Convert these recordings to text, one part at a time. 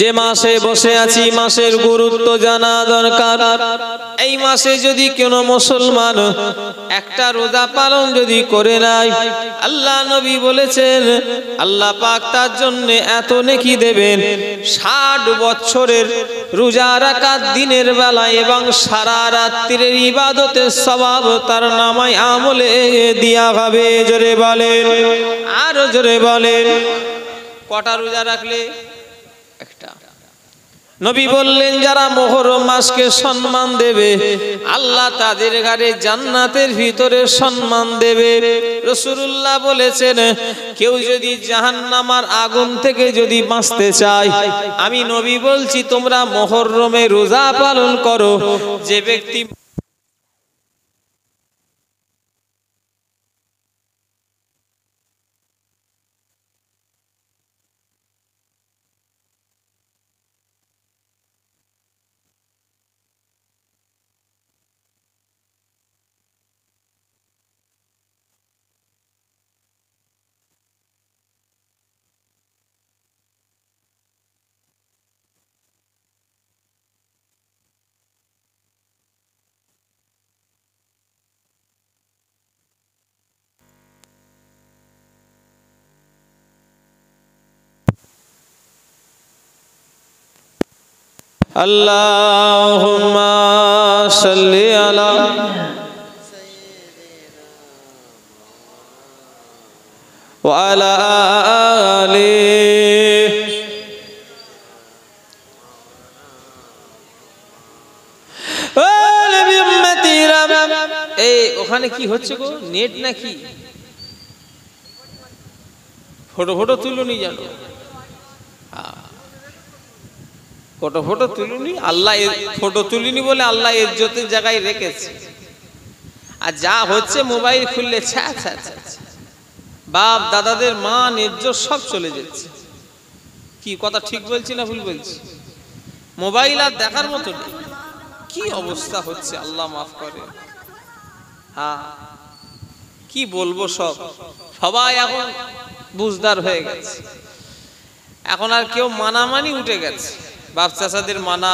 যে মাসে বসে আছি মাসের গুরুত্ব জানা দরকার। এই মাসে যদি কোনো মুসলমান একটা রোজা পালন যদি করে নেয়, আল্লাহ নবী বলেছেন আল্লাহ পাক তার জন্য এত নেকি দেবেন, 60 বছরের রোজা রাকাত দিনের বেলায় এবং সারা রাত্রির ইবাদতের সওয়াব তার নামায় আমলে দেয়া হবে। জোরে বলেন, আরো জোরে বলেন। কটা রোজা রাখলে? একটা। নবী বললেন যারা মুহররম মাসকে সম্মান দেবে আল্লাহ তাদের ঘরে জান্নাতের ভিতরে সম্মান দেবে। রাসূলুল্লাহ বলেছেন কেউ যদি জাহান্নামের আগুন থেকে যদি বাঁচতে চায়, আমি নবী বলছি তোমরা মুহররমে রোজা পালন করো। যে ব্যক্তি আল্লাহুম্মা সাল্লি আলা ওয়া আলা আলি। এই ওখানে কি হচ্ছে গো? নেট নাকি? ফটো ফটো তুলুনি জানো? ফটো তুলিনি, আল্লাহ ফটো তুলিনি বলে আল্লাহ ইজ্জতের জায়গায় রেখেছে। আর যা হচ্ছে মোবাইল খুললে বাপ দাদাদের মান ইজ্জত সব চলে যাচ্ছে। কি কথা ঠিক বলছি না ভুল বলছি? মোবাইল আর দেখার মতো নেই। কি অবস্থা হচ্ছে আল্লাহ মাফ করে। হ্যাঁ কি বলবো, সবাই এখন বুঝদার হয়ে গেছে। এখন আর কেউ মানামানি উঠে গেছে। বাপ চাচাদের মানা,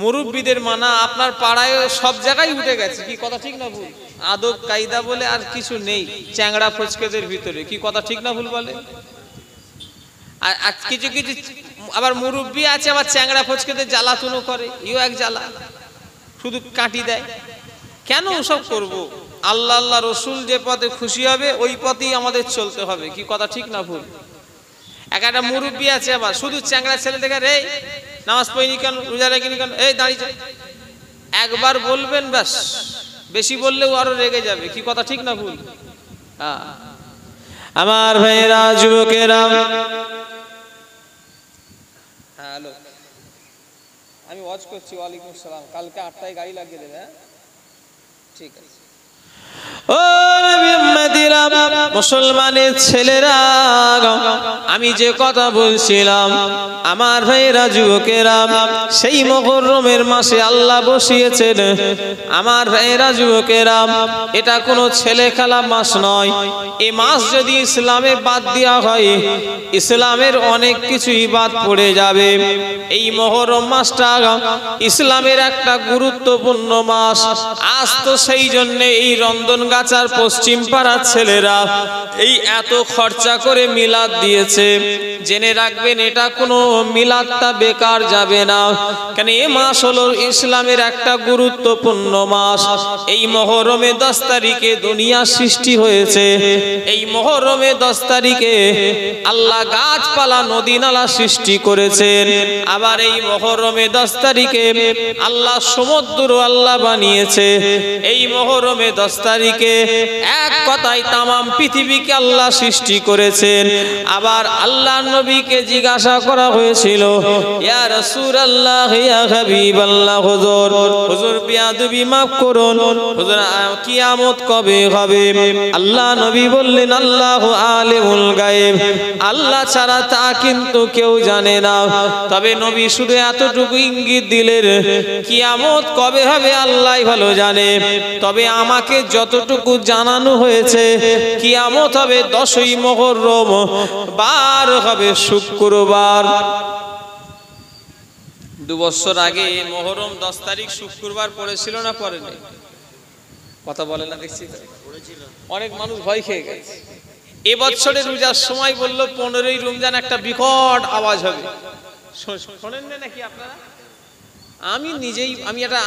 মুরব্বীদের মানা আপনার পাড়ায় সব জায়গায় উঠে গেছে। কি কথা ঠিক না ভুল? আদব কায়দা বলে আর কিছু নেই চ্যাংড়া ফচকেদের ভিতরে। কি কথা ঠিক না ভুল বলে? আর কিছু কিছু আবার মুরব্বী আছে আবার চ্যাংড়া ফচকেদের জ্বালাতনও করে। ইও এক জ্বালা, শুধু কাটি দেয়। কেন ওসব করব? আল্লাহ আল্লাহ রসুল যে পথে খুশি হবে ওই পথেই আমাদের চলতে হবে। কি কথা ঠিক না ভুল? একটা মুরব্বী আছে আবার শুধু চ্যাংড়া ছেলে দেখে রে নামাজ পড়িনি কেন, রোজা রাখিনি কেন, এই দাঁড়িয়ে একবার বলবেন ব্যাস, বেশি বললেও আরো রেগে যাবে। কি কথা ঠিক না ভুল? আমার ভাইয়েরা যুবকেরা, হ্যালো আমি ওয়াচ করছি। ওয়ালাইকুম আসসালাম। কালকে 8টায় গাড়ি লাগিয়ে দেবে। হ্যাঁ ঠিক আছে। ও মুসলমানের ছেলেরা, আমি যে কথা বলছিলাম আমার ভাইয়েরা যুবকেরা, সেই মুহররমের মাসে আল্লাহ বসিয়েছেন। আমার ভাইয়েরা যুবকেরা, এটা কোনো ছেলে খেলা মাস নয়। এই মাস যদি ইসলামে বাদ দেওয়া হয় ইসলামের অনেক কিছুই বাদ পড়ে যাবে। এই মুহররম মাসটা ইসলামের একটা গুরুত্বপূর্ণ মাস। আজ তো সেই জন্য এই রন্ধনগাছার পশ্চিম পাড়ার ছেলেরা এই এত খরচা করে মিলাদ দিয়েছে। জেনে রাখবেন এটা কোনো মিলাদটা বেকার যাবে না। কেন এই মাস হলো ইসলামের একটা গুরুত্বপূর্ণ মাস। এই মুহররমে 10 তারিখে দুনিয়া সৃষ্টি হয়েছে। এই মুহররমে 10 তারিখে আল্লাহ গাছপালা নদী নালা সৃষ্টি করেছেন। আবার এই মুহররমে 10 তারিখে আল্লাহ সমুদ্র আল্লাহ বানিয়েছে। এই মুহররমে 10 তারিখে এক কথায় তামাম পৃথিবীকে আল্লাহ সৃষ্টি করেছেন। আবার আল্লাহ নবীকে জিজ্ঞাসা করা হয়েছিল, ইয়া রাসূলুল্লাহ ইয়া হাবিবাল্লাহ, হুজুর বিয়াদবি মাফ করুন, হুজুর কিয়ামত কবে হবে? আল্লাহ নবী বললেন আল্লাহু আলিমুল গায়ব, আল্লাহ ছাড়া তা কিন্তু কেউ জানে না। তবে নবী শুধু এতটুকু ইঙ্গিত দিলেন কিয়ামত কবে হবে আল্লাহই ভালো জানে। তবে আমাকে যতটুকু জানানো হয়েছে কিয়ামত হবে 10ই মুহররম, বার হবে শুক্রবার। 2 বছর আগে মুহররম 10 তারিখ শুক্রবার পড়েছিল না পড়েনি? কথা বলে না দেখছি, অনেক মানুষ ভয় খেয়ে গেছে। এবছরের রোজার সময় বলল 15ই রমজান একটা বিকট আওয়াজ হবে, শোনেন না নাকি আপনারা? আমি নিজেই একটা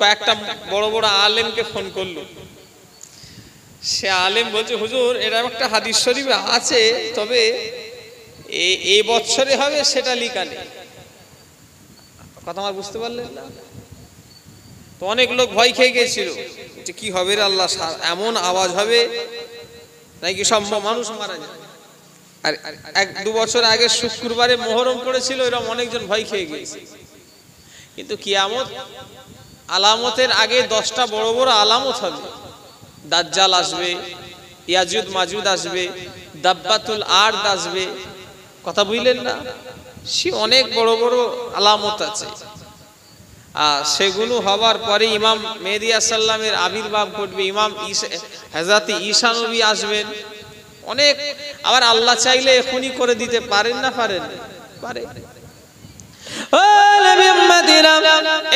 কয়েকটা বড় বড় আলেমকে ফোন করলো, সে আলেম বলছে হুজুর এরকম একটা হাদিস শরীফে আছে, তবে এই বছরে হবে সেটা লিখা নেই। কথা আমার বুঝতে পারলেন না? তো অনেক লোক ভয় খেয়ে গেছিল যে কি হবে রে আল্লাহ, এমন আওয়াজ হবে নাকি সব মানুষ মারা যায়। আর 1-2 বছর আগে শুক্রবারে মুহররম পড়েছিল, এরকম অনেকজন ভয় খেয়ে গিয়েছে। কিন্তু কিয়ামত আলামতের আগে 10টা বড় বড় আলামত হবে। দাজ্জাল আসবে, ইয়াজুজ মাজুজ আসবে, দাব্বাতুল আরদ আসবে। কথা বুঝলেন না? সে অনেক বড় বড় আলামত আছে। আর সেগুলো হবার পরে ইমাম মেহেদী আলাইহিস সালামের আবির্ভাব ঘটবে, ইমাম হযরত ঈসা নবী আসবেন। অনেক, আবার আল্লাহ চাইলে এখনই করে দিতে পারেন না পারেন? পারে।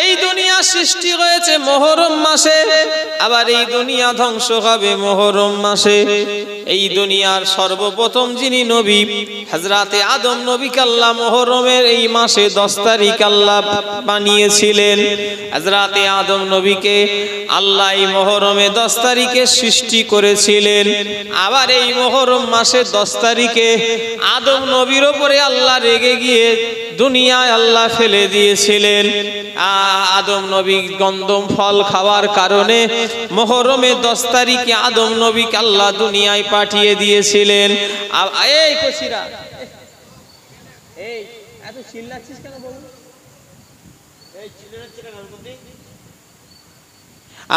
এই দুনিয়া সৃষ্টি হয়েছে মুহররম মাসে, আবার এই দুনিয়া ধ্বংস হবে মুহররম মাসে। এই দুনিয়ার সর্বপ্রথম যিনি নবী হযরতে আদম নবীকে আল্লাহ মুহররমের এই মাসে 10 তারিখ আল্লাহ বানিয়েছিলেন। হযরতে আদম নবীকে আল্লাহ এই মুহররমে 10 তারিখে সৃষ্টি করেছিলেন। আবার এই মুহররম মাসে 10 তারিখে আদম নবীর উপরে আল্লাহ রেগে গিয়ে দুনিয়ায় আল্লাহ ফেলে দিয়েছিলেন। আদম নবী গন্ধম ফল খাওয়ার কারণে মুহররমে 10 তারিখে আদম নবীকে আল্লাহ দুনিয়ায় পাঠিয়ে দিয়েছিলেন। এই কচিরা, এই এত চিল্লাচ্ছিস কেন বল? এই চিল্লাচ্ছিস কেন বলবি?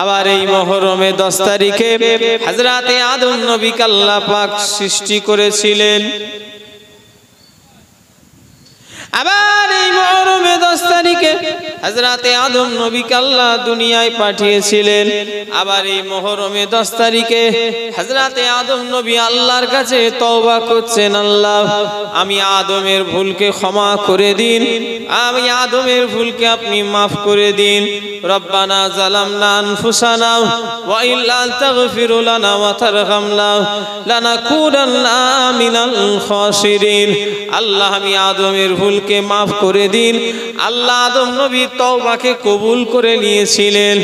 আবার এই মুহররমে 10 তারিখে হযরতে আদম নবীকে আল্লাহ পাক সৃষ্টি করেছিলেন। আবার এই মুহররমে 10 তারিখে হযরতে আদম নবীকে আল্লাহ দুনিয়ায় পাঠিয়েছিলেন। আবার এই মুহররমে 10 তারিখে হযরতে আদম নবী আল্লাহর কাছে তওবা করছেন, আল্লাহ আমি আদমের ভুলকে ক্ষমা করে দিন, আমি আদমের ভুলকে আপনি মাফ করে দিন। রব্বানা যালামনা আনফুসানা ওয়া ইল্লা তাগফির লানা ওয়া তারহামনা লানাকুনান্না মিনাল খাসিরিন। আল্লাহ আমি আদমের ভুলকে মাফ করে দিন। আল্লাহ আদম নবী তওবাকে কবুল করে নিয়েছিলেন।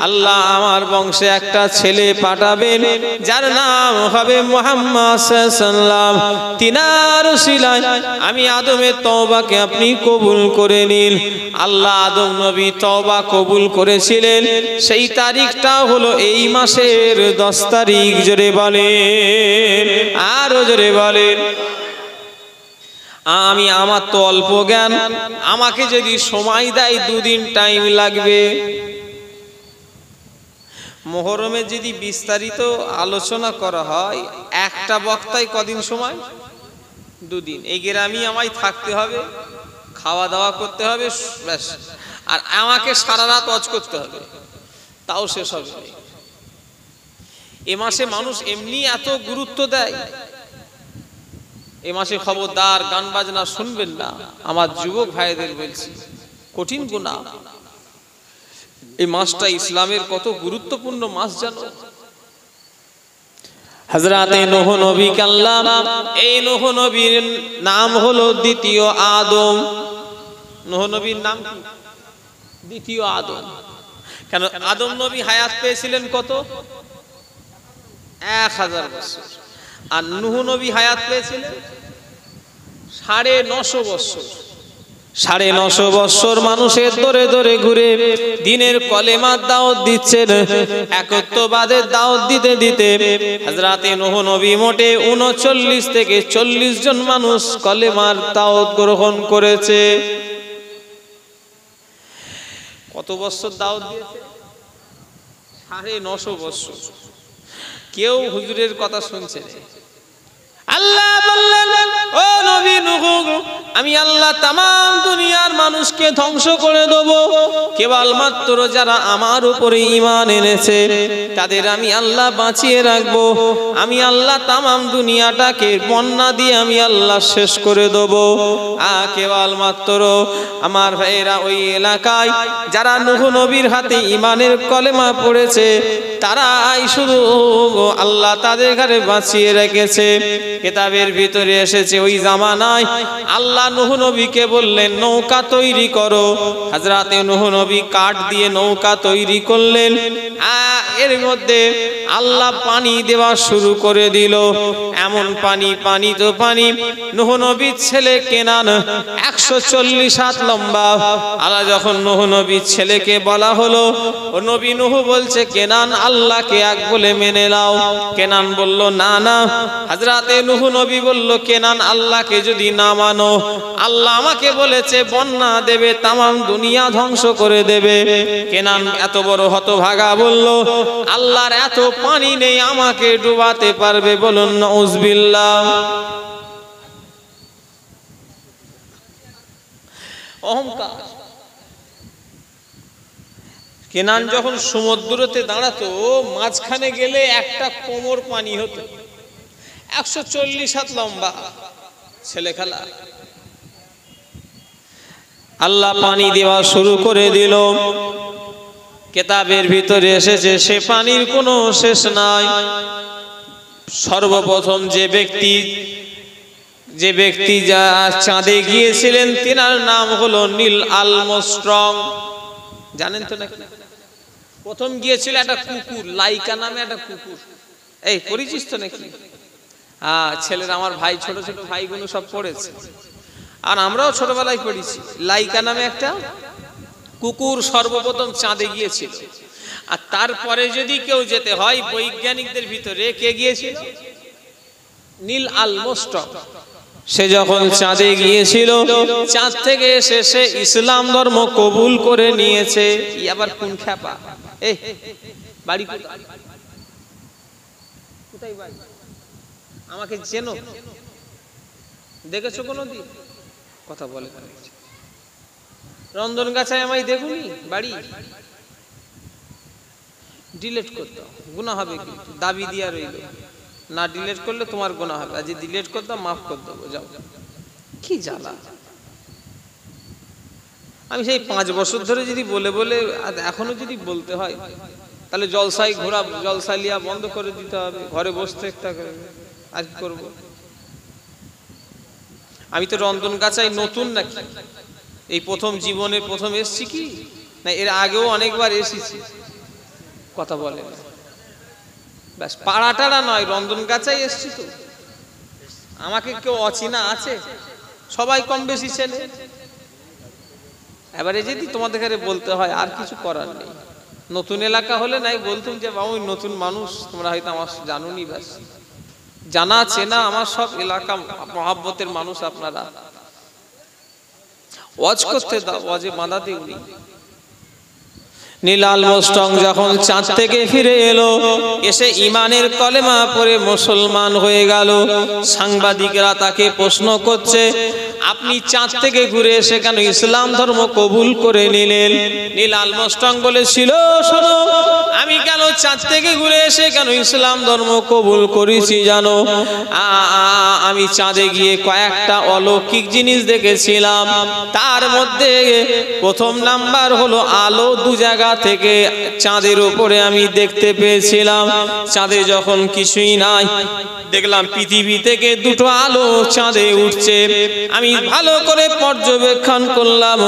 আল্লাহ আমার বংশে একটা ছেলে পাঠাবেন যার নাম হবে মুহাম্মদ সাল্লাল্লাহু আলাইহি ওয়াসাল্লাম। তিনার উসিলায় আমি আদমের তওবাকে আপনি কবুল করে নিন। আল্লাহ আদম নবী তওবা কবুল করেছিলেন, সেই তারিখটা হলো এই মাসের 10 তারিখ। জোরে বলেন, আরো জোরে বলেন। আমি আমার তো অল্প জ্ঞান, আমাকে যদি সময় দেয় 2 দিন টাইম লাগবে। মুহররমে যদি বিস্তারিত আলোচনা করা হয়, একটা বক্তায় কদিন সময়? 2 দিন। এই গ্রামে আমায় থাকতে হবে, খাওয়া দাওয়া করতে হবে, ব্যাস। আর আমাকে সারা রাত ওয়াজ করতে হবে, তাও শেষ হবে। এ মাসে মানুষ এমনি এত গুরুত্ব দেয়। এ মাসে খবরদার গান বাজনা শুনবেন না, আমার যুবক ভাইদের বলছি, কঠিন গুনাহ। এই মাসটা ইসলামের কত গুরুত্বপূর্ণ মাস জানো? হযরতে নূহ নবীকে আল্লাহ, এই নূহ নবীর নাম হলো দ্বিতীয় আদম। নূহ নবীর নাম কি? দ্বিতীয় আদম। কেন? আদম নবী হায়াত পেয়েছিলেন কত? 1000 বছর। আর নূহ নবী হায়াত পেয়েছিলেন 950 বছর। 950 বছর মানুষের দরে দরে ঘুরে দিনের কলেমার দাওয়াত দিচ্ছেন, একত্ববাদের দাওয়াত দিতে দিতে হযরতে নূহ নবী মোটে 39 থেকে 40 জন মানুষ কলেমার দাওয়াত গ্রহণ করেছে। কত বছর দাওয়াত দিয়েছে? 950 বছর। কেউ হুজুরের কথা শুনছে না। আল্লাহ বললেন, ও নবী নূহ, আমি আল্লাহ তাম দুনিয়ার মানুষকে ধ্বংস করে দেব, কেবলমাত্র যারা আমার উপরে ঈমান এনেছে তাদের আমি আল্লাহ বাঁচিয়ে রাখবো। আমি আল্লাহ তাম দুনিয়াটাকে বন্যা দিয়ে আমি আল্লাহ শেষ করে দেব। কেবলমাত্র আমার ভাইয়েরা ওই এলাকায় যারা নূহ নবীর হাতে ঈমানের কলেমা পড়েছে তারাই শুধু আল্লাহ তাদের ঘরে বাঁচিয়ে রেখেছে। কিতাবের ভিতরে এসেছে ওই জামানায় আল্লাহ নূহ নবীকে বললেন নৌকা তৈরি করো। হযরতে নূহ নবী কাঠ দিয়ে নৌকা তৈরি করলেন। এর মধ্যে আল্লাহ পানি দেওয়া শুরু করে দিল। এমন পানি তো পানি। নূহ নবীর ছেলে কেনান 140 হাত লম্বা। আল্লাহ যখন নূহ নবীর ছেলেকে বলা হলো, ও নবী নূহ বলছে কেনান আল্লাহকে এক বলে মেনে নাও। কেনান বলল না না। হযরতে নূহ নবী বলল কেনান আল্লাহকে যদি না মানো, আল্লাহ আমাকে বলেছে বন্যা দেবে, তাম দুনিয়া ধ্বংস করে দেবে। কেনান এত বড় হতভাগা বলল আল্লাহর এত পানি নেই আমাকে ডুবাতে পারবে? বলুন নাউযুবিল্লাহ। অহংকার। কেনান যখন সমুদ্রতে দাঁড়াতো মাঝখানে গেলে একটা কোমর পানি হতো। 140 হাত লম্বা ছেলে খেলা। আল্লাহ পানি দেওয়া শুরু করে দিল। কিতাবের ভিতরে এসেছে সে পানির কোনো শেষ নাই। সর্বপ্রথম যে ব্যক্তি যা চাঁদে গিয়েছিলেন তিনার নাম হলো নীল আর্মস্ট্রং। জানেন তো নাকি? প্রথম গিয়েছিল একটা কুকুর, লাইকা নামে একটা কুকুর। এই পরিচিত তো নাকি? ছেলেরা আমার ভাই, ছোট ছোট ভাইগুলো সব পড়েছে, আর আমরাও ছোটবেলায় পড়েছি। লাইকা নামে একটা কুকুর সর্বপ্রথম চাঁদে গিয়েছিল। আর তারপরে যদি কেউ যেতে হয় বৈজ্ঞানিকদের ভিতরে কে গিয়েছিল? Neil Armstrong. সে যখন চাঁদে গিয়েছিল, চাঁদ থেকে এসে সে ইসলাম ধর্ম কবুল করে নিয়েছে। আবার কোন খ্যাপা? বাড়ি কোথায়? বাড়ি আমাকে চেনো? দেখেছো কোনোদিন? কথা বলে রন্ধনগাছায় আমায় দেখুনি? বাড়ি ডিলিট করতে গুনাহ হবে, কিন্তু দাবি দিয়া রইল না ডিলিট করলে তোমার গুনাহ হবে। আজ ডিলিট করতাম মাফ করে দেবো, যাও। কি জ্বালা! আমি সেই 5 বছর ধরে যদি বলে বলে এখনো যদি বলতে হয় তাহলে জলসাই ঘোরা, জলসালিয়া বন্ধ করে দিতে হবে, ঘরে বসে থাকতে হবে। আর কি করবো? আমি তো রন্ধনগাছায় নতুন নাকি? এই প্রথম জীবনের প্রথম এসছি কি না এর আগেও অনেকবার এসেছি? কথা বলে ব্যাস, পাড়া টাড়া নয়, রন্ধনগাছায় এসছি। তো আমাকে কেউ অচেনা আছে? সবাই কম বেশি ছেলে। এবারে যদি তোমাদের কাছে বলতে হয় আর কিছু করার নেই। নতুন এলাকা হলে নাই বলতুম যে বাবু নতুন মানুষ, তোমরা হয়তো আমার জানুনি। ব্যাস, জানা চেনা আমার সব এলাকা মহাব্বতের মানুষ আপনারা। ওয়াজ করতে দাও, ওয়াজে বাধা দিওনি। নীল আর্মস্ট্রং যখন চাঁদ থেকে ফিরে এলো, এসে ঈমানের কলেমা পড়ে মুসলমান হয়ে গেল। সাংবাদিকরা তাকে প্রশ্ন করছে, আপনি চাঁদ থেকে ঘুরে এসে কেন ইসলাম ধর্ম কবুল করে নিলেন? নীল আর্মস্ট্রং বলেছিল, শোনো, আমি কেন চাঁদ থেকে ঘুরে এসে কেন ইসলাম ধর্ম কবুল করেছি জানো? আমি চাঁদে গিয়ে কয়েকটা অলৌকিক জিনিস দেখেছিলাম। তার মধ্যে প্রথম নাম্বার হলো আলো 2 জায়গা থেকে চাঁদের উপরে আমি দেখতে পেয়েছিলাম। চাঁদে যখন কিছুই নাই, দেখলাম পৃথিবী থেকে 2টো আলো চাঁদে উঠছে। আমি ভালো করে পর্যবেক্ষণ করলাম,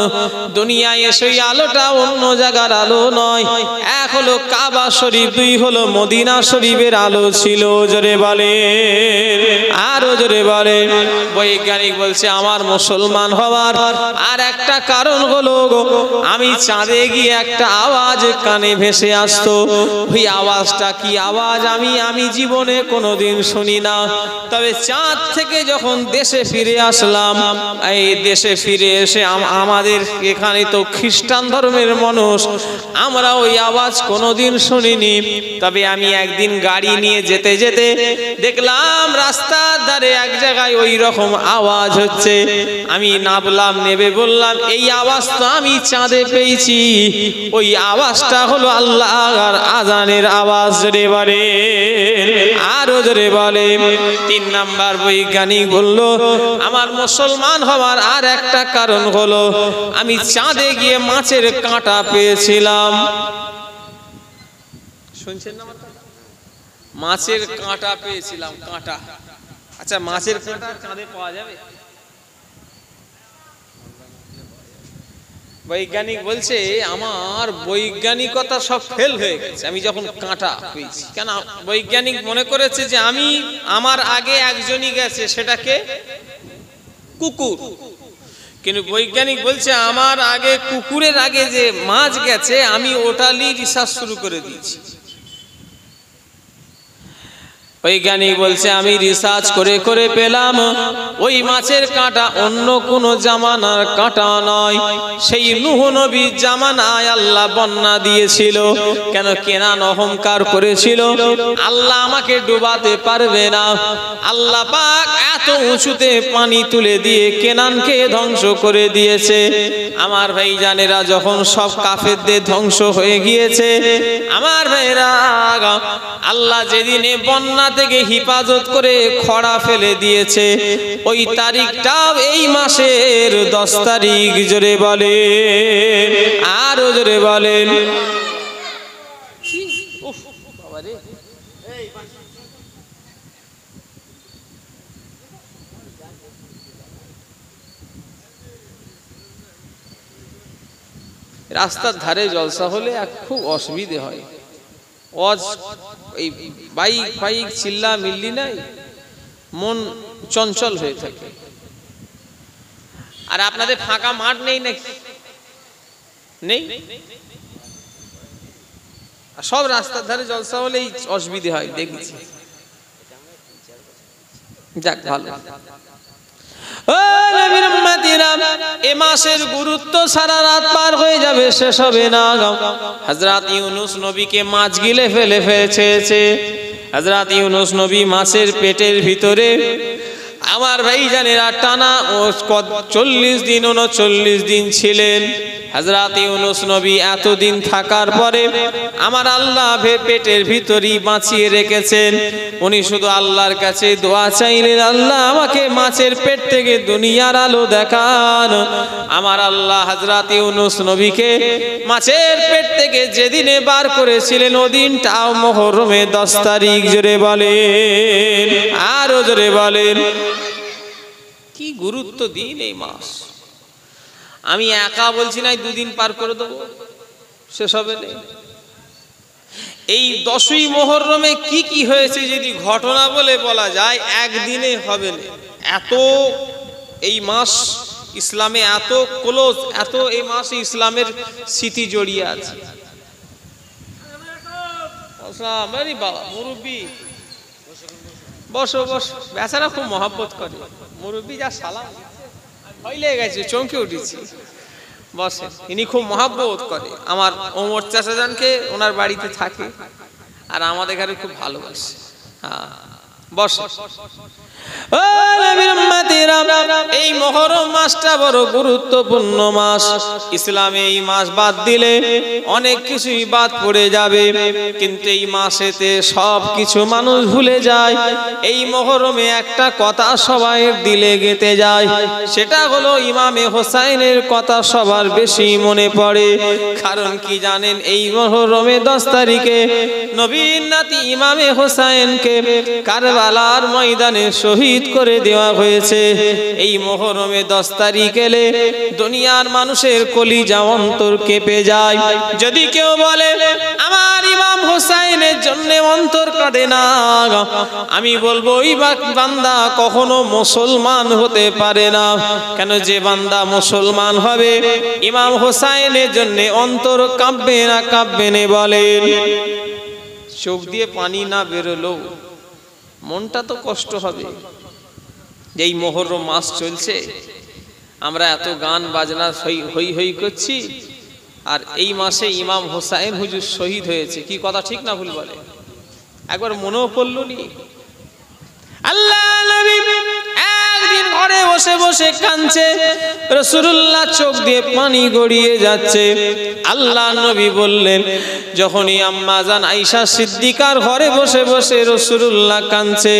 দুনিয়ায় এসে আলোটা অন্য জায়গার আলো নয়। এক হলো কাবা শরীফ, 2 হলো মদিনা শরীফের আলো ছিল। জোরে বলে, আরো জোরে বলে। বৈজ্ঞানিক বলছে আমার মুসলমান হওয়ার আর একটা কারণ হলো আমি চাঁদে গিয়ে একটা আওয়াজ কানে ভেসে আসতো। ওই আওয়াজটা কি আওয়াজ আমি জীবনে কোনোদিন শুনি না। তবে চাঁদ থেকে যখন দেশে ফিরে আসলাম, এই দেশে ফিরে এসে আমাদের এখানে তো খ্রিস্টান ধর্মের মানুষ, আমরা ওই আওয়াজ কোনোদিন কোনোদিন শুনিনি, তবে আমি একদিন গাড়ি নিয়ে যেতে যেতে দেখলাম রাস্তার ধারে এক জায়গায় ওই রকম আওয়াজ হচ্ছে। আমি নামলাম, নেবে বললাম এই আওয়াজ তো আমি চাঁদে পেয়েছি। ওই আওয়াজটা হলো আল্লাহর আজানের আওয়াজ। জোরে বলে, আরো জোরে বলে। 3 নাম্বার বৈজ্ঞানিক বলল আমার মুসলমান হওয়ার আর একটা কারণ হলো আমি চাঁদে গিয়ে মাছের কাঁটা পেয়েছিলাম। শুনছেন না? মাছের কাঁটা পেয়েছিলাম, কাঁটা। আচ্ছা, মাছের কাঁটা চাঁদে পাওয়া যাবে? বৈজ্ঞানিক বলছে আমার বৈজ্ঞানিকতা সব ফেল হয়ে গেছে আমি যখন কাঁটা পেয়েছি। কেন? বৈজ্ঞানিক মনে করেছে যে আমার আগে একজনই গেছে, সেটাকে কুকুর। কিন্তু বৈজ্ঞানিক বলছে আমার আগে কুকুরের আগে যে মাছ গেছে আমি ওটা নিয়ে রিসার্চ শুরু করে দিয়েছি। বৈজ্ঞানিক বলছে আমি রিসার্চ করে করে পেলাম ওই মাছের কাঁটা অন্য কোন জামানার কাঁটা নয়, সেই নূহ নবীর জামানায় আল্লাহ বন্যা দিয়েছিল। কেন? কেনান অহংকার করেছিল আল্লাহ আমাকে ডুবাতে পারবে না। আল্লাহ পাক এত উঁচুতে পানি তুলে দিয়ে কেনানকে ধ্বংস করে দিয়েছে। আমার ভাইজানেরা, যখন সব কাফেরদের ধ্বংস হয়ে গিয়েছে, আমার ভাইরা, আল্লাহ যেদিনে বন্যা থেকে হিফাজত করে খরা ফেলে দিয়েছে ওই তারিখটাও এই মাসের 10 তারিখ। জোরে বলেন, আরো জোরে বলেন। রাস্তার ধারে জলসা হলে খুব অসুবিধে হয়। এই বাইক চিল্লা মিল্লি নাই, মন চঞ্চল হয়ে থাকে। আর আপনাদের ফাঁকা মাঠ নেই নাকি? নেই? সব রাস্তার ধারে জলসা হলেই অসুবিধে হয়, দেখেছি। যাক, ভালো। এ মাসের গুরুত্ব সারা রাত পার হয়ে যাবে, শেষ হবে না। হযরত ইউনূস নবীকে মাছ গিলে ফেলেছে। হযরত ইউনূস নবী মাছের পেটের ভিতরে আমার ভাইজানেরা টানা 40 দিন 39 দিন ছিলেন। হযরত ইউনূস নবী এতদিন থাকার পরে আমার আল্লাহ পেটের ভিতরই বাঁচিয়ে রেখেছেন। উনি শুধু আল্লাহর কাছে দোয়া চাইলেন, আল্লাহ আমাকে মাছের পেট থেকে দুনিয়ার আলো দেখান। আমার আল্লাহ হযরত ইউনূস নবীকে মাছের পেট থেকে যেদিনে বার করেছিলেন ওই দিনটাও মুহররমে 10 তারিখ। জোরে বলেন, আরো জোরে বলেন। কি গুরুত্ব দিন এই মাস! আমি একা বলছি না 2 দিন পার করে দেবো, শেষ হবে না। এই 10ই মুহররমে কি কি হয়েছে যদি ঘটনা বলে বলা যায় একদিনে হবে না। এত এই মাস ইসলামে এত ক্লোজ, এত এই মাসে ইসলামের স্মৃতি জড়িয়ে আছে। আরে বাবা, মুরব্বি বসো বসো। বেচারা খুব মহব্বত করে, মুরব্বি যা সালাম হইলে গেছে, চমকে উঠেছি। বসে, ইনি খুব মহব্বত করে। আমার ওমর চাচাজানকে ওনার বাড়িতে থাকে আর আমাদের ঘরে খুব ভালোবাসে। হ্যাঁ, বসে। এই মুহররম মাসটা বড় গুরুত্বপূর্ণ মাস। ইসলামে এই মাস বাদ দিলে অনেক কিছুই বাদ পড়ে যাবে, কিন্তু এই মাসেতে সব কিছু মানুষ ভুলে যায়। এই মুহররমে একটা কথা সবাই দিলে গেঁথে যায়, সেটা হলো ইমামে হোসাইনের কথা সবার বেশি মনে পড়ে। কারণ কি জানেন? এই মুহররমে 10 তারিখে নবীর নাতি ইমামে হোসাইনকে কারবালার ময়দানে শহীদ করে দেওয়া হয়েছে। এই মুহররমে 10 তারিখ এলে দুনিয়ার মানুষের কলিজা অন্তর কেঁপে যায়। যদি কেউ বলে আমার ইমাম হোসাইনের জন্য অন্তর কাঁদে না, আমি বলবো ওই বান্দা কখনো মুসলমান হতে পারে না। কেন? যে বান্দা মুসলমান হবে ইমাম হোসাইনের জন্য অন্তর কাঁপবে না, কাঁপবে না। বলেন, চোখ দিয়ে পানি না বেরোলো মনটা তো কষ্ট হবে। এই মুহররম মাস চলছে, আমরা এত গান বাজনা হই হই করছি, আর এই মাসে ইমাম হোসাইন হুজুর শহীদ হয়েছে। কি কথা ঠিক না ভুল বলে? একবার মনেও পড়ল নি? আল্লাহ নবী একদিন ঘরে বসে বসে কাঁদছে, রাসূলুল্লাহ চোখ দিয়ে পানি গড়িয়ে যাচ্ছে। আল্লাহ নবী বললেন, যখনই আম্মা জান আয়েশা সিদ্দিকার ঘরে বসে বসে রাসূলুল্লাহ কাঁদছে,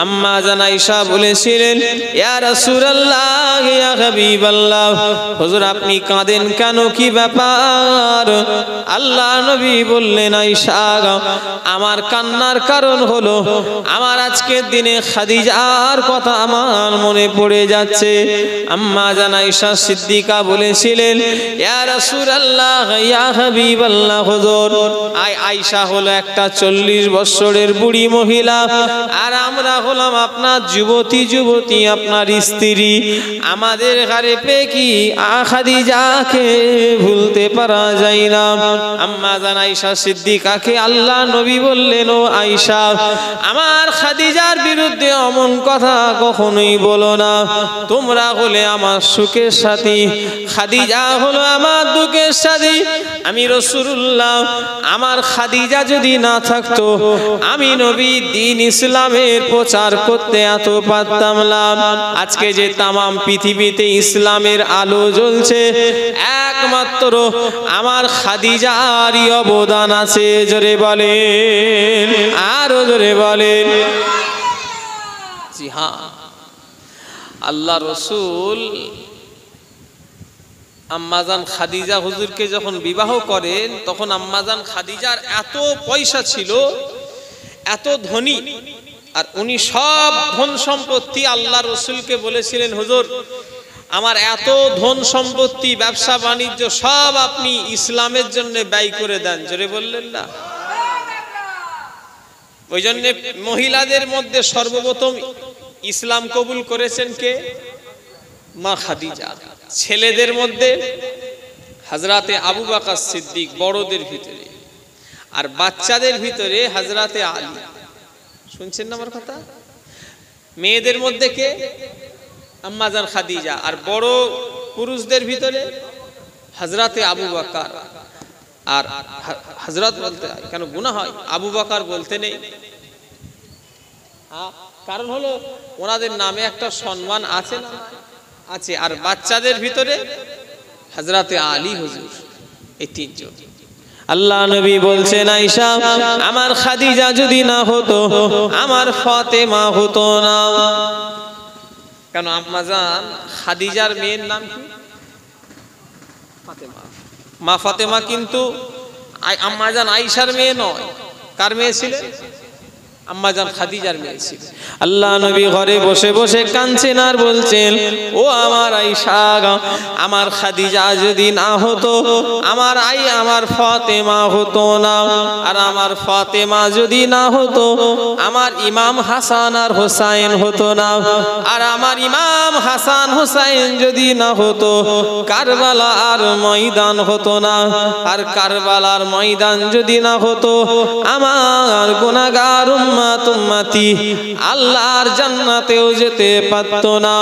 আম্মা জান আয়েশা বলেছিলেন, ইয়া রাসূলুল্লাহ, ইয়া হাবিবাল্লাহ, হুজুর আপনি কাঁদেন কেন, কি ব্যাপার? আল্লাহ নবী বললেন, আয়েশা, আমার কান্নার কারণ হলো আমার আজকের দিনে খাদিজার কথা আমার মনে পড়ে যাচ্ছে। আম্মা জান আয়েশা সিদ্দিকা বলেছিলেন, ইয়া রাসূলুল্লাহ, ইয়া হাবিবাল্লাহ, হুজুর আয়েশা হলো একটা 40 বছরের বুড়ি মহিলা, আর আমরা হলাম আপনার যুবতী, আপনার স্ত্রী। আমাদের ঘরে পে কি খাদিজাকে ভুলতে পারা যায় না। আম্মা জান আয়েশা সিদ্দিকাকে আল্লাহ নবী বললেন, ও আয়েশা, আমার খাদিজার বিরুদ্ধে অমন কথা কখনোই বলো না। তোমরা হলে আমার সুখের সাথী, খাদিজা হলো আমার দুঃখের সাথী। আমি রাসূলুল্লাহ, আমার খাদিজা যদি না থাকতো আমি নবী দ্বীন ইসলামের প্রচার করতে এত পারতাম না। আজকে যে তামাম পৃথিবীতে ইসলামের আলো জ্বলছে, একমাত্র আমার খাদিজারই অবদান আছে। জোরে বলেন, আরো জোরে বলেন। জি হ্যাঁ, আল্লাহ রসুল আম্মাজান খাদিজা হুজুরকে যখন বিবাহ করেন, তখন আম্মাজান খাদিজার এত পয়সা ছিল, এত ধনী, আর উনি সব ধন সম্পত্তি আল্লাহ রসুলকে বলেছিলেন, হুজুর আমার এত ধন সম্পত্তি, ব্যবসা বাণিজ্য সব আপনি ইসলামের জন্য ব্যয় করে দেন। জোরে বললেন না? ওই জন্য মহিলাদের মধ্যে সর্বপ্রথম ইসলাম কবুল করেছেন কে? মা খাদিজা। ছেলেদের মধ্যে হযরতে আবু বকর সিদ্দিক বড়দের ভিতরে, আর বাচ্চাদের ভিতরে হযরতে আলী। শুনছেন না আমার কথা? মেয়েদের মধ্যে কে? আম্মা জান খাদিজা। আর বড় পুরুষদের ভিতরে হযরতে আবু বকর। আর হযরত বলতে কেন গুনাহ হয়? আবু বকর বলতে নেই, কারণ হলো ওনাদের নামে একটা সম্মান আছে না? আছে। আর বাচ্চাদের ভিতরে হযরতে আলী হুজুর, এই তিনজন। আল্লাহ নবী বলছেন, আয়েশা, আমার খাদিজা যদি না হতো আমার ফাতেমা হতো না। কেন? আম্মা জান খাদিজার মেয়ের নাম কি? ফাতেমা। মা ফাতেমা কিন্তু আম্মা জান আয়েশার মেয়ে নয়। কার মেয়ে ছিলেন? আম্মা জান খাদিজার মেয়ে ছিলেন। আল্লাহ নবী ঘরে বসে বসে কাঁদছেন আর বলছেন, ও আমার আয়েশা, আমার খাদিজা যদি না হতো আমার ফাতেমা হতো না। আর আমার ফাতেমা যদি না হতো আমার ইমাম হাসান আর হোসাইন হতো না। আর আমার ইমাম হাসান হোসাইন যদি না হতো কারবালার ময়দান হতো না। আর কারবালার ময়দান যদি না হতো আমার গুনাহগার উম্মত উম্মতি আল্লাহর জান্নাতেও যেতে পারত না।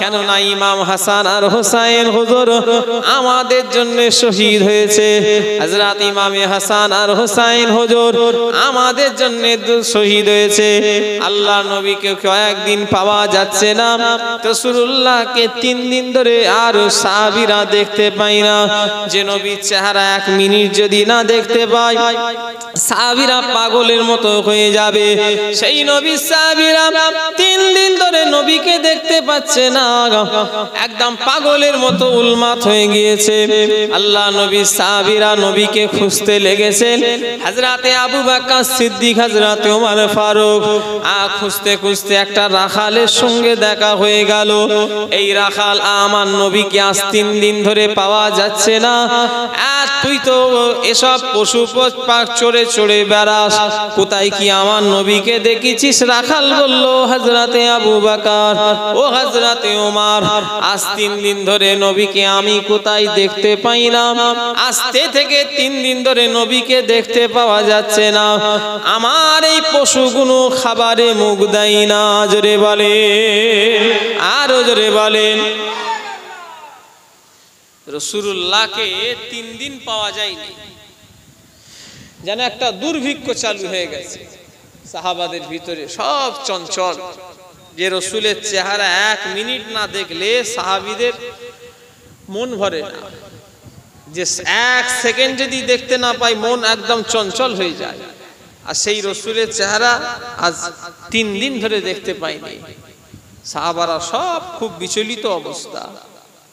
কেননা ইমাম হাসান আর হোসাইন হুজুর আমাদের জন্য শহীদ হয়েছে। হযরত ইমামে হাসান আর হোসাইন হুজুর আমাদের জন্য শহীদ হয়েছে। আল্লাহ নবীকে কয়েকদিন পাওয়া যাচ্ছে না, রাসূলুল্লাহকে 3 দিন ধরে আর সাহাবীরা দেখতে পায় না। যে নবীর চেহারা 1 মিনিট যদি না দেখতে পায় সাহাবীরা পাগলের মতো হয়ে যাবে। সেই নবীর সাহাবীরা 3 দিন ধরে নবীকে দেখতে পাচ্ছে না, একদম পাগলের মতো উন্মাদ হয়ে গিয়েছে। আল্লাহ নবীর সাহাবীরা নবীকে খুঁজতে লেগেছেন। হযরতে আবু বকর সিদ্দিক, হযরতে ওমর ফারুক খুঁজতে খুঁজতে একটা রাখালের সঙ্গে দেখা হয়ে গেল। এই রাখাল, আমার নবীকে আজ 3 দিন ধরে পাওয়া যাচ্ছে না, আর তুই তো এসব পশু পাখ চড়ে চড়ে বেড়াস, কোথায় কি আমার নবীকে দেখেছিস? রাখাল বলল, হযরতে আবু বকর ও হযরতে ওমর, আজ 3 দিন ধরে নবীকে আমি কোথায় দেখতে পাই না। আজকে থেকে 3 দিন ধরে নবীকে দেখতে পাওয়া যাচ্ছে না। আমার এই পশুগুলো খাবারে মুখ দেয় না। জোরে বলেন, আরো জোরে বলেন। রাসূলুল্লাহকে 3 দিন পাওয়া যায়নি, যেন একটা দুর্ভিক্ষ চালু হয়ে গেছে সাহাবাদের ভিতরে। সব চঞ্চল, যে রাসূলের চেহারা 1 মিনিট না দেখলে সাহাবীদের মন ভরে না, যে 1 সেকেন্ড যদি দেখতে না পাই মন একদম চঞ্চল হয়ে যায়। আর সেই রাসূলের চেহারা আজ 3 দিন ধরে দেখতে পাইনি। সাহাবারা সব খুব বিচলিত অবস্থা,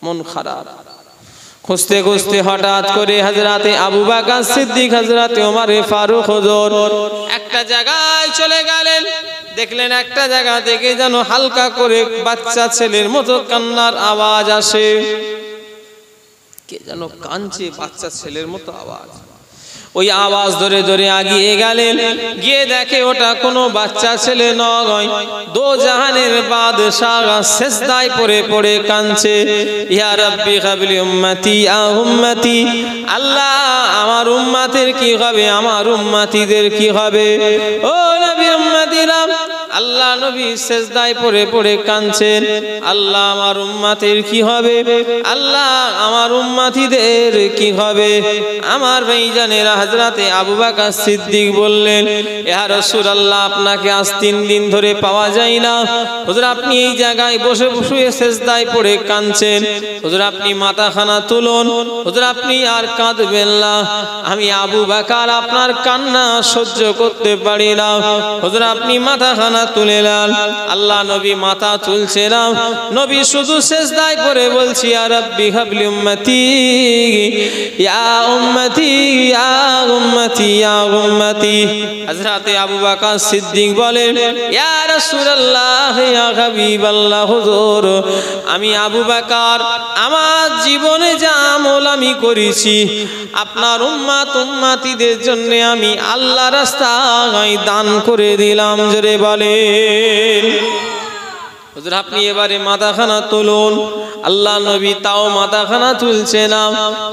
মন খারাপ। খুঁজতে খুঁজতে হঠাৎ করে হযরতে আবু বকর সিদ্দিক, হযরতে ওমর ফারুক হুজুর একটা জায়গায় চলে গেলেন। দেখলেন একটা জায়গা থেকে যেন হালকা করে বাচ্চা ছেলের মতো কান্নার আওয়াজ আসে। কে যেন কাঁদছে, বাচ্চা ছেলের মতো আওয়াজ। ওই আওয়াজ ধরে ধরে আগিয়ে গেলেন, গিয়ে দেখে ওটা কোনো বাচ্চা ছেলে নয়, দো জাহানের বাদশাহ সিজদায় পড়ে পড়ে কাঁদছে। ইয়া রাব্বি হাবলি উম্মতি ইয়া উম্মতি, আল্লাহ আমার উম্মতের কি হবে, আমার উম্মতিদের কি হবে। ও নবী উম্মতিরা, আল্লাহ নবী সিজদায় পড়ে পড়ে কাঁদছেন, আল্লাহ আমার উম্মতের কি হবে, আল্লাহ আমার উম্মতিদের কি হবে। আমার ভাইজানেরা, হযরতে আবু বকর সিদ্দিক বললেন, ইয়া রাসূলুল্লাহ আপনাকে আজ 3 দিন ধরে পাওয়া যায় না। হুজুর আপনি এই জায়গায় বসে বসে সিজদায় পড়ে কাঁদছেন, হুজুর আপনি মাথাখানা তুলুন, হুজুর আপনি আর কাঁদবেন না। আমি আবু বকর আপনার কান্না সহ্য করতে পারি না, হুজুর আপনি মাথাখানা তুলে নেন। আল্লাহ নবী মাথা তুলছে না, নবী শুধু সিজদায় পড়ে বলছি, ইয়া রাব্বি হাবলি উম্মতি ইয়া উম্মতি ইয়া উম্মতি ইয়া উম্মতি। হযরতে আবু বকর সিদ্দিক বলেন, ইয়া রাসূলুল্লাহ ইয়া হাবিবাল্লাহ হুজুর, আমি আবু বকর আমার জীবনে যা আমল আমি করেছি আপনার উম্মতিদের জন্য আমি আল্লাহর রাস্তায় দান করে দিলাম। জোরে বলেন হুজুর আপনি এবারে মাথাখানা তুলুন। আল্লাহ নবী তাও মাথাখানা তুলছে না।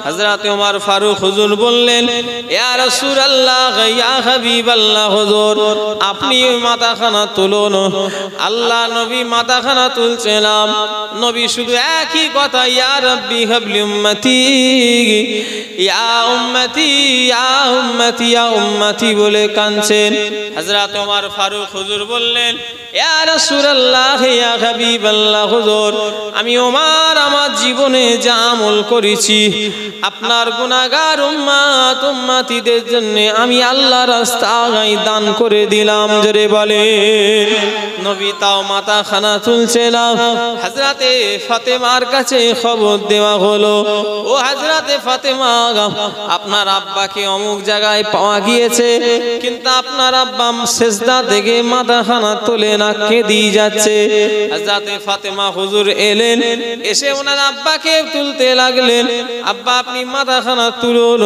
হযরত ওমর ফারুক হুজুর বললেন, ইয়া রাসূলুল্লাহ ইয়া হাবিবাল্লাহ হুজুর আপনি মাথাখানা তুলুন। আল্লাহ নবী মাথাখানা তুলছে না, নবী শুধু একই কথা, ইয়া রাব্বি হাবলি উম্মতি ইয়া উম্মতি ইয়া উম্মতি ইয়া উম্মতি বলে কাঁদছেন। হযরত ওমর ফারুক হুজুর বললেন, ইয়া রাসূলুল্লাহ ইয়া হাবিবাল্লাহ হুজুর আমি ওমর আমার জীবনে যা আমল করেছি আপনার গুনাহগার উম্মতিদের জন্য আমি আল্লাহর রাস্তায় দান করে দিলাম। জোরে বলেন। নবী তাও মাথাখানা তুলছে না। হযরতে ফাতেমার কাছে খবর দেওয়া হলো, ও হযরতে ফাতেমা আপনার আব্বাকে অমুক জায়গায় পাওয়া গিয়েছে, কিন্তু আপনার আব্বা সিজদা থেকে মাথাখানা তোলে না, কেঁদে যাচ্ছে। হযরতে ফাতেমা হুজুর এলেন, এসে ওনার আব্বাকে তুলতে লাগলেন। আব্বা আপনি মাথাখানা তুলুন।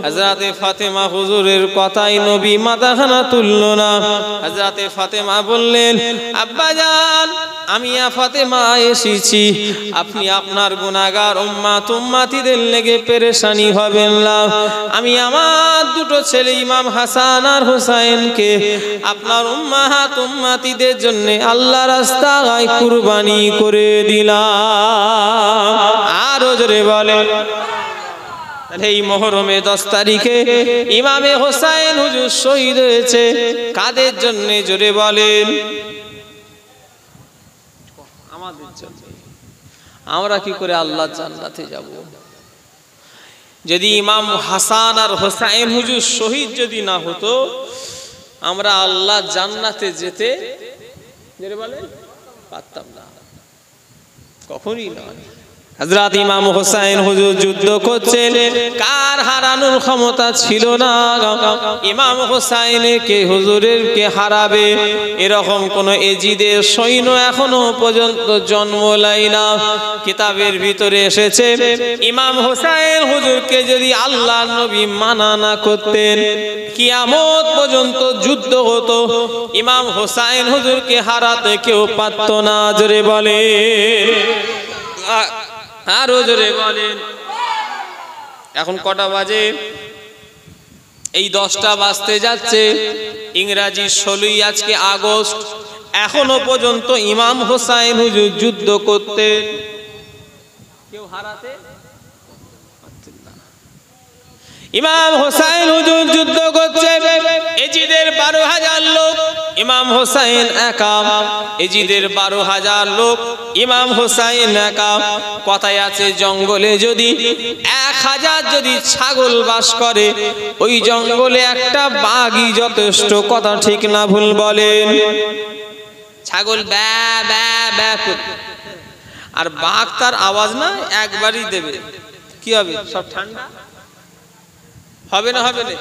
হযরতে ফাতেমা হুজুরের কথাই নবী মাথাখানা তুলল না। হযরতে ফাতেমা বললেন, আব্বা জান আমি ফাতেমা এসেছি, আপনি আপনার গুনাহগার উম্মতিদের লেগে পেরেশানি হবেন না। আমি আমার দুটো ছেলে ইমাম হাসান আর হুসাইনকে আপনার উম্মতিদের জন্য আল্লাহর রাস্তায় কুরবানি করে দিলাম। আরো জোরে বলেন। এই মুহররমে 10 তারিখে ইমামে হোসাইন হুজুর শহীদ হয়েছে। কাদের জন্য? জোরে বলেন। আমাদের জন্য। আমরা কি করে আল্লাহর জান্নাতে যাব? যদি ইমাম হাসান আর হোসাইন হুজুর শহীদ যদি না হতো, আমরা আল্লাহর জান্নাতে যেতে জোরে বলেন পারতাম না, কখনই না। হযরত ইমাম হোসেন হুজুর যুদ্ধ করছেন, কার হারানোর ক্ষমতা ছিল না। ইমাম হোসেনের কে হুজুরের কে হারাবে এরকম কোন এজিদের সৈন্য এখনো পর্যন্ত জন্ম নেয় না। কিতাবের ভিতরে এসেছে, ইমাম হোসেন হুজুরকে যদি আল্লাহর নবী মানা না করতেন, কিয়ামত পর্যন্ত যুদ্ধ হতো। ইমাম হোসেন হুজুরকে হারাতে কেউ পারত না। জোরে বলেন, আরো জোরে বলেন। এখন কটা বাজে? এই 10টা বাজতে যাচ্ছে। ইংরেজি 16ই আজকে আগস্ট। এখনো পর্যন্ত ইমাম হোসেন হুজুর যুদ্ধ করতে কেউ হারাতে ইমাম হোসাইন হুজুর যুদ্ধ করছে, এজিদের 12,000 লোক, ইমাম হোসাইন একা। এজিদের 12,000 লোক, ইমাম হোসাইন একা। কথায় আছে জঙ্গলে যদি 1000 যদি ছাগল বাস করে, ওই জঙ্গলে একটা বাঘই যথেষ্ট। কথা ঠিক না ভুল বলেন? ছাগল ব্যা ব্যা ব্যা করে, আর বাঘ তার আওয়াজ না একবারই দেবে, কি হবে? সব ঠান্ডা হবে না? হবে না?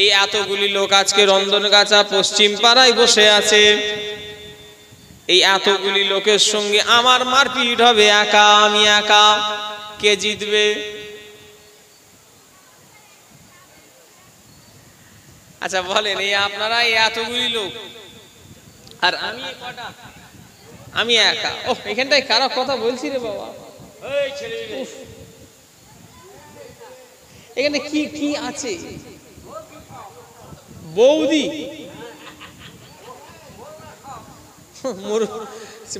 এই এতগুলি লোক আজকে রন্ধনগাছা পশ্চিম পাড়ায় বসে আছে, এই এতগুলি লোকের সঙ্গে আমার মারপিট হবে একা, আমি একা, কে জিতবে? আচ্ছা বলেন, এই আপনারা এতগুলি লোক আর আমি কটা? আমি একা। ও এখানটায় কারা কথা বলছি রে বাবা? এখানে কি কি আছে? বৌদি,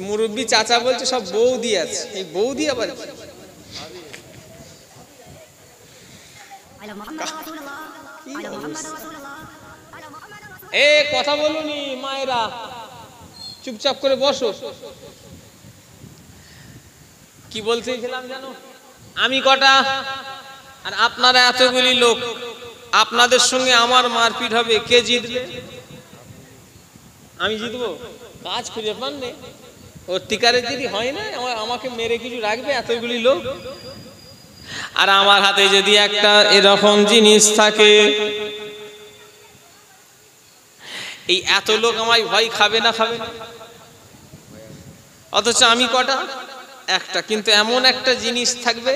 মুরব্বী চাচা বলছে সব বৌদি আছে। এই বৌদি আবার কথা বলুনি মায়েরা, চুপচাপ করে বসো। কি বলতেছিলাম জানো? আমি কটা আর আপনারা এতগুলি লোক, আপনাদের সঙ্গে আমার মারপিট হবে, কে জিতবে? আমি জিতবো? কাজ খুঁজে পান নে, সত্যিকারের যদি হয় না আমাকে মেরে কিছু রাখবে এতগুলি লোক? আর আমার হাতে যদি একটা এরকম জিনিস থাকে, এই এত লোক আমায় ভয় খাবে না? খাবে না? অথচ আমি কটা? একটা, কিন্তু এমন একটা জিনিস থাকবে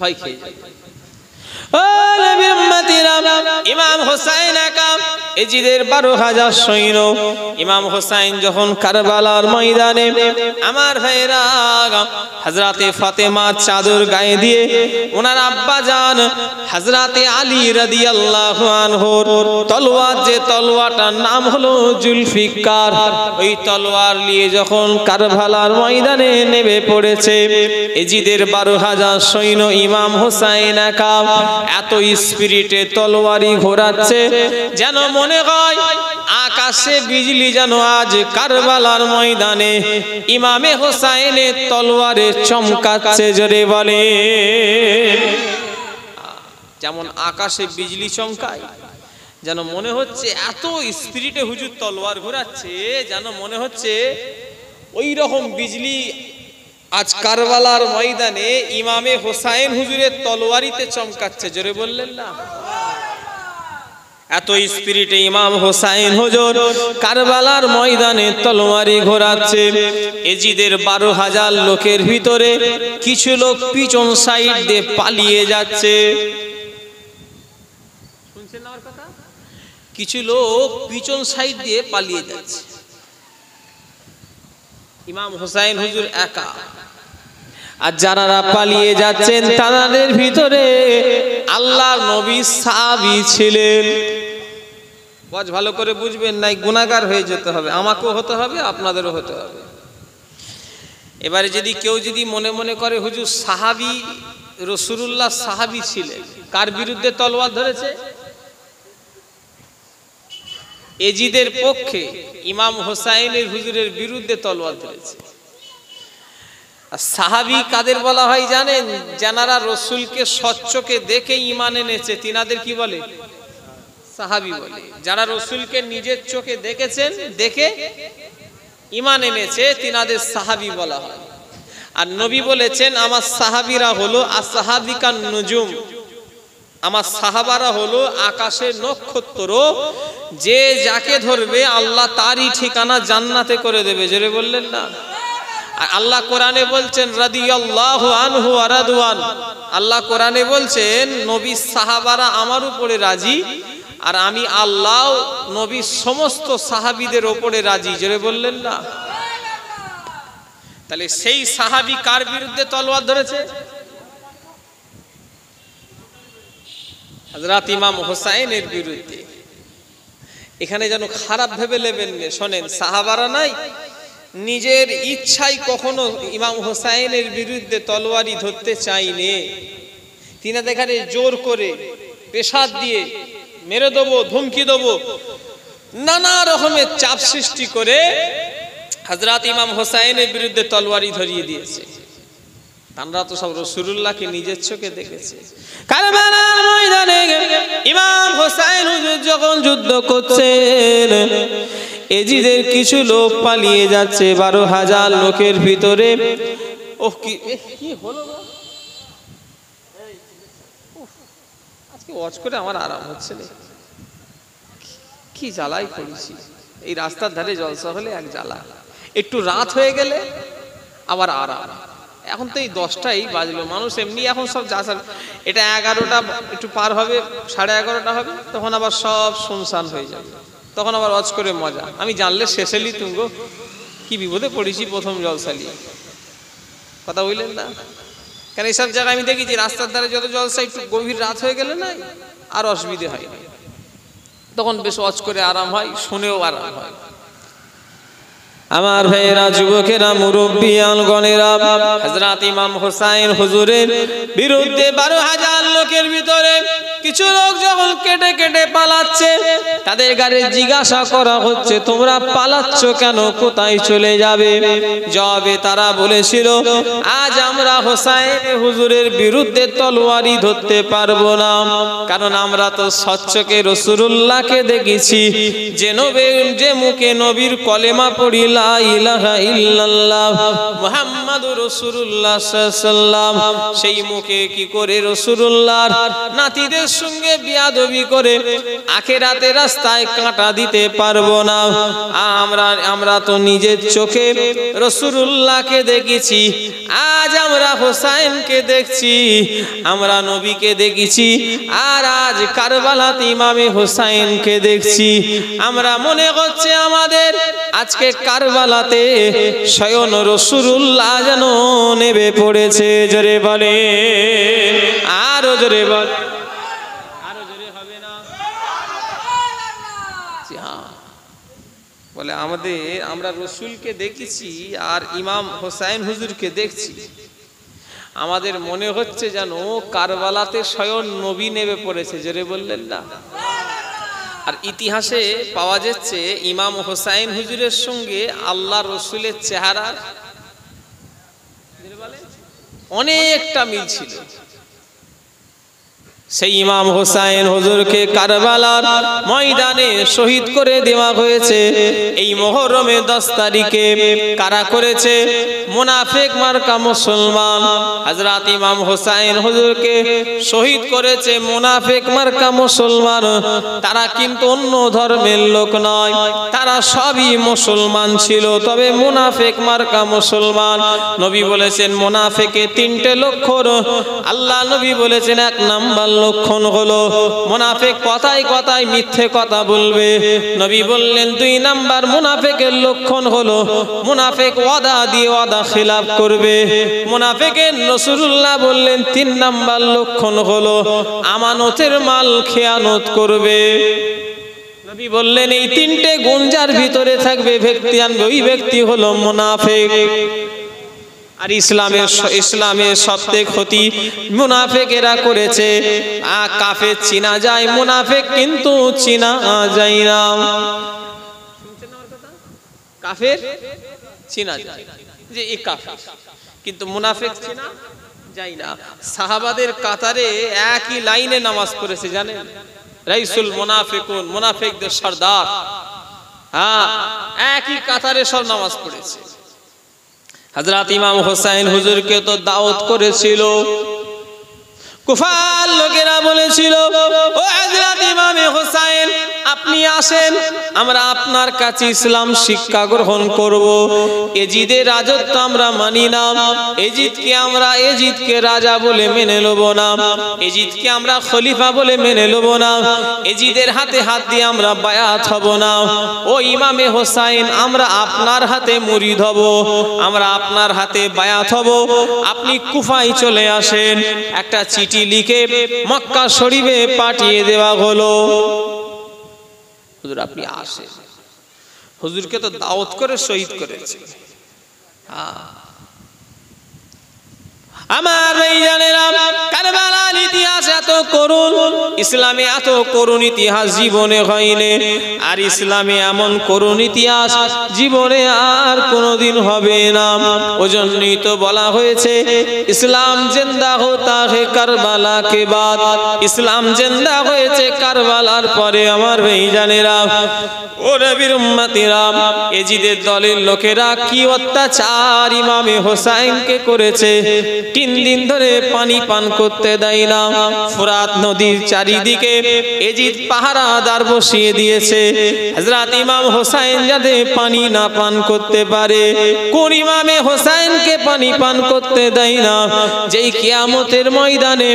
ভয় খেয়ে যাবে। ইমাম হোসাইন একা, এজিদের 12,000 সৈন্য। ইমাম হোসাইন যখন কারবালার ময়দানে, আমার ভাইরা, হযরতে ফাতেমা চাদর গায়ে দিয়ে ওনার আব্বা জান হযরতে আলী রাদিয়াল্লাহু আনহুর তলোয়ার, যে তলোয়ারটার নাম হলো জুলফিকার, ওই তলোয়ার নিয়ে যখন কারবালার ময়দানে নেমে পড়েছে, এজিদের 12,000 সৈন্য, ইমাম হোসাইন একা এত স্পিরিটে তলোয়ারি ঘোরাচ্ছে যেন মনে হয় আকাশে বিজলি যেন আজ কারবালার ময়দানে ইমামে হোসাইনের তলোয়ারে চমকাচ্ছে। জোরে বলে, যেমন আকাশে বিজলি চমকায়, যেন মনে হচ্ছে এত স্পিরিটে হুজুর তলোয়ার ঘোরাচ্ছে, যেন মনে হচ্ছে ওই রকম বিজলি আজ কারবালার ময়দানে ইমামে হোসাইন হুজুরের তলোয়ারিতে চমকাচ্ছে। জোরে বললেন না? এত স্পিরিটে ইমাম হোসাইন হুজুর কারবালার ময়দানে তলোয়ারি ঘোরাচ্ছে। এজিদের 12,000 লোকের ভিতরে কিছু লোক পিছন সাইড দিয়ে পালিয়ে যাচ্ছে। শুনছেন না আমার কথা? কিছু লোক পিছন সাইড দিয়ে পালিয়ে যাচ্ছে। ইমাম হোসাইন হুজুর একা, আর যারা পালিয়ে যাচ্ছেন তাদের ভিতরে আল্লাহর নবী সাহাবী ছিলেন। ওয়াজ ভালো করে বুঝবেন, নাই গুনাহগার হয়ে যেতে হবে, আমাকেও হতে হবে, আপনাদেরও হতে হবে। এবারে যদি কেউ যদি মনে মনে করে হুজুর সাহাবী, রাসূলুল্লাহ সাহাবী ছিলেন, কার বিরুদ্ধে তলোয়ার ধরেছে? এজিদের পক্ষে ইমাম হোসাইনের হুজুরের বিরুদ্ধে তলোয়ার ধরেছে। সাহাবী কাদের বলা হয় জানেন? যারা রাসূলকে সচ্চোখে দেখে ঈমান এনেছে তিনাদের কি বলে? সাহাবী বলে। যারা রাসূলকে নিজের চোখে দেখেছেন, দেখে ঈমান এনেছে তিনাদের সাহাবী বলা হয়। আর নবী বলেছেন আমার সাহাবীরা হলো আসহাবিকান নুজুম, আমার সাহাবারা হলো আকাশের নক্ষত্র, যে যাকে ধরবে আল্লাহ তারই ঠিকানা জান্নাতে করে দেবে। জোরে বললেন না? আর আল্লাহ কোরআনে বলছেন রাদিয়াল্লাহু আনহু ওয়া রাদওয়ান, আল্লাহ কোরআনে বলছেন নবী সাহাবারা আমার উপরে রাজি, আর আমি আল্লাহ নবী সমস্ত সাহাবীদের উপরে রাজি। জোরে বললেন না? তাহলে সেই সাহাবী কার বিরুদ্ধে তলোয়ার ধরেছে? হযরত ইমাম হোসাইনের বিরুদ্ধে। এখানে যেন খারাপ ভেবে নেবেন না, শোনেন, সাহাবারা নাই নিজের ইচ্ছায় কখনো ইমাম হোসাইনের বিরুদ্ধে তলোয়ারি ধরতে চাইনি, তিনাদের এখানে জোর করে পেশাদ দিয়ে মেরে দেবো, ধমকি দেবো, নানা রকমের চাপ সৃষ্টি করে হযরত ইমাম হোসাইনের বিরুদ্ধে তলোয়ারি ধরিয়ে দিয়েছে। তারা তো সব রাসূলুল্লাহকে নিজের চোখে দেখেছে। কারবালার ময়দানে ইমাম হোসাইন হুজুর যখন যুদ্ধ করছেন, এজিদের কিছু লোক পালিয়ে যাচ্ছে 12,000 লোকের ভিতরে। ওহ কি হলো, আজকে ওয়াজ করে আমার আরাম হচ্ছে না, কি জ্বালাই করেছি। এই রাস্তার ধারে জলসা হলে এক জ্বালা, একটু রাত হয়ে গেলে আবার আরাম। এখন তো এই 10টাই বাজলো, মানুষ এমনি এখন সব যাচার, এটা 11টা একটু পার হবে, 11:30 হবে, তখন আবার সব শুনশান হয়ে যাবে, তখন আবার ওয়াজ করে মজা। আমি জানলে শেষেলি তুঙ্গো কি বিপদে পড়েছি প্রথম জলসালি, কথা বললেন না? কারণ এইসব জায়গায় আমি দেখেছি রাস্তার ধারে যত জলসা একটু গভীর রাত হয়ে গেলে না আর অসুবিধে হয় না, তখন বেশ ওয়াজ করে আরাম হয়, শুনেও আরাম হয়। আমার ভাইয়েরা, যুবকেরা, মুরব্বিয়ান গণেরা, হযরত ইমাম হোসাইন হুজুরের বিরুদ্ধে 12,000 লোকের ভিতরে কিছু লোক যখন কেটে কেটে পালাচ্ছে, তাদের গাড়ি জিজ্ঞাসা করা হচ্ছে তোমরা পালাচ্ছ কেন, কোথায় চলে যাবে? জবাবে তারা বলেছিল আজ আমরা হোসাইন হুজুরের বিরুদ্ধে তলোয়ারি ধরতে পারবো না, কারণ আমরা তো স্বচ্ছকে রাসূলুল্লাহকে দেখেছি, যে মুখে নবীর কলেমা পড়ি লা ইলাহা ইল্লাল্লাহ মুহাম্মাদুর রাসূলুল্লাহ সাল্লাল্লাহু আলাইহি ওয়াসাল্লাম, সেই মুখে কি করে রাসূলুল্লাহর নাতিদের সঙ্গে বিয়াদবি করে আখিরাতে রাস্তায় কাঁটা দিতে পারবো না। আমরা তো নিজের চোখে রাসূলুল্লাহকে দেখেছি, আজ আমরা হোসাইনকে দেখছি, আমরা নবীকে দেখেছি, আর আজ কারবালাতে ইমামে হোসাইনকে দেখছি। আমরা মনে হচ্ছে আমাদের আজকে কারবালাতে স্বয়ং রাসূলুল্লাহ যেন নেমে পড়েছে। জোরে বলে, আরো জোরে বল, আরো জোরে হবে না? বলে আমরা রসুলকে দেখেছি আর ইমাম হোসাইন হুজুরকে দেখছি, আমাদের মনে হচ্ছে যেন কারবালাতে স্বয়ং নবী নেমে পড়েছে। জোরে বললেন না? আর ইতিহাসে পাওয়া যাচ্ছে ইমাম হোসাইন হুজুরের সঙ্গে আল্লাহ রসুলের চেহারার অনেকটা মিল ছিল। সেই ইমাম হোসাইন হুজুরকে কারবালার ময়দানে শহীদ করে দেওয়া হয়েছে এই মুহররমের 10 তারিখে। কারা করেছে? মুনাফিক মার্কা মুসলমান। হযরত ইমাম হোসাইন হুজুরকে শহীদ করেছে মুনাফিক মার্কা মুসলমান। তারা কিন্তু অন্য ধর্মের লোক নয়, তারা সবই মুসলমান ছিল, তবে মুনাফিক মার্কা মুসলমান। নবী বলেছেন মুনাফিকের 3টে লক্ষণ। আল্লাহ নবী বলেছেন 1 নাম্বার লক্ষণ হলো মুনাফিক কথায় কথায় মিথ্যে কথা বলবে। নবী বললেন 2 নাম্বার মুনাফিকের লক্ষণ হলো মুনাফিক ওয়াদা দিয়ে ওয়াদা খিলাফ করবে। মুনাফিকের রাসূলুল্লাহ বললেন 3 নাম্বার লক্ষণ হলো আমানতের মাল খেয়ানত করবে। নবী বললেন এই 3টে গুণ যার ভিতরে থাকবে ব্যক্তি আনবে, ওই ব্যক্তি হলো মুনাফিক। আর ইসলামের সবথেকে ক্ষতি মুনাফিকেরা করেছে। কাফের চিনা যায়, মুনাফিক কিন্তু চিনা যায় না। কাফের চিনা যায় যে এই কাফের, কিন্তু মুনাফিক চিনা যায় না। সাহাবাদের কাতারে একই লাইনে নামাজ পড়েছে, জানেন? রাইসুল মুনাফিকুন, মুনাফিকদের সর্দার। হ্যাঁ, একই কাতারে সব নামাজ পড়েছে। হযরত ইমাম হোসাইন হুজুরকে তো দাওয়াত করেছিল, কুফার লোকেরা বলেছিল ও হযরত ইমাম হোসাইন আপনি আসেন, আমরা আপনার কাছে ইসলাম শিক্ষা গ্রহণ করব। এজিদের রাজত্ব আমরা মানি না, এজিদকে রাজা বলে মেনে নেব না, এজিদকে আমরা খলিফা বলে মেনে নেব না, এজিদের হাতে হাত দিয়ে আমরা বায়াত হব না। ও ইমামে হোসাইন আমরা আপনার হাতে মুরিদ হব, আমরা আপনার হাতে বায়াত হব, আপনি কুফায় চলে আসেন। একটা চিঠি লিখে মক্কা শরীফে পাঠিয়ে দেওয়া হলো, হুজুর আপনি আসেন। হুজুরকে তো দাওয়াত করে শহীদ করেছে। আমার ভাইজানেরা, কারবালার ইতিহাস এত করুণ, ইসলামে এত করুণ ইতিহাস জীবনে হয়নি, আর ইসলামে এমন করুণ ইতিহাস জীবনে আর কোনোদিন হবে না। ওজন্যই তো বলা হয়েছে ইসলাম জিন্দা হোতা হে কারবালা কে বাদ, ইসলাম জিন্দা হয়েছে কারবালার পরে। আমার ভাইজানেরা ও নবীর উম্মতিরা, এজিদের দলের লোকেরা কি অত্যাচার ইমামে হোসাইনকে করেছে। 3 দিন ধরে পানি পান করতে দেয় না। ফুরাত নদীর চারিদিকে এজিদ পাহারাদার বসিয়ে দিয়েছে, হযরত ইমাম হোসাইন যাতে পানি না পান করতে পারে। কোন ইমামে হোসাইনকে পানি পান করতে দেয় না? যেই কিয়ামতের ময়দানে,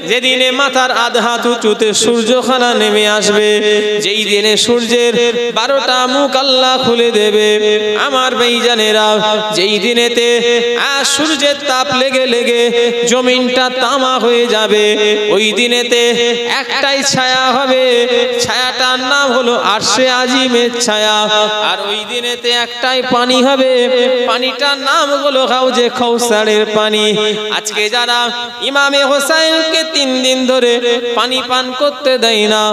যেদিনে মাথার আধ হাত উঁচুতে সূর্যখানা নেমে আসবে, যেই দিনে সূর্যের 12টা মুখ আল্লাহ খুলে দেবে। আমার ভাইজানেরা, যেই দিনেতে সূর্যের তাপ লেগে লেগে জমিনটা তামা হয়ে যাবে, ওই দিনেতে একটাই ছায়া হবে, ছায়াটার নাম হলো আরশে আজিমের ছায়া। আর ওই দিনেতে একটাই পানি হবে, পানিটার নাম হলো হাউজে কাউসারের পানি। আজকে যারা ইমামে হোসাইনকে 3 দিন ধরে পানি পান করতে দেয় না,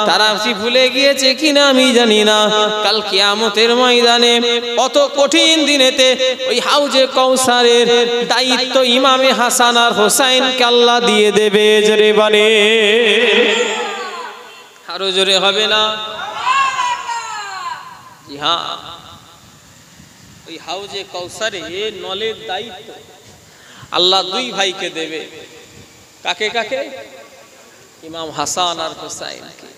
তারা কি ভুলে গিয়েছে কিনা আমি জানি না, কাল কিয়ামতের ময়দানে কত কঠিন দিনেতে ওই হাউজে কাউসারের দায়িত্ব ইমামে হাসান আর হোসাইনকে আল্লাহ দিয়ে দেবে। জোরে বলে, আরো জোরে হবে না? জি হ্যাঁ, ওই হাউজে কাউসারে নলের দায়িত্ব আল্লাহ 2 ভাইকে দেবে। কাকে কাকে? ইমাম হাসান আর হোসাইনকে।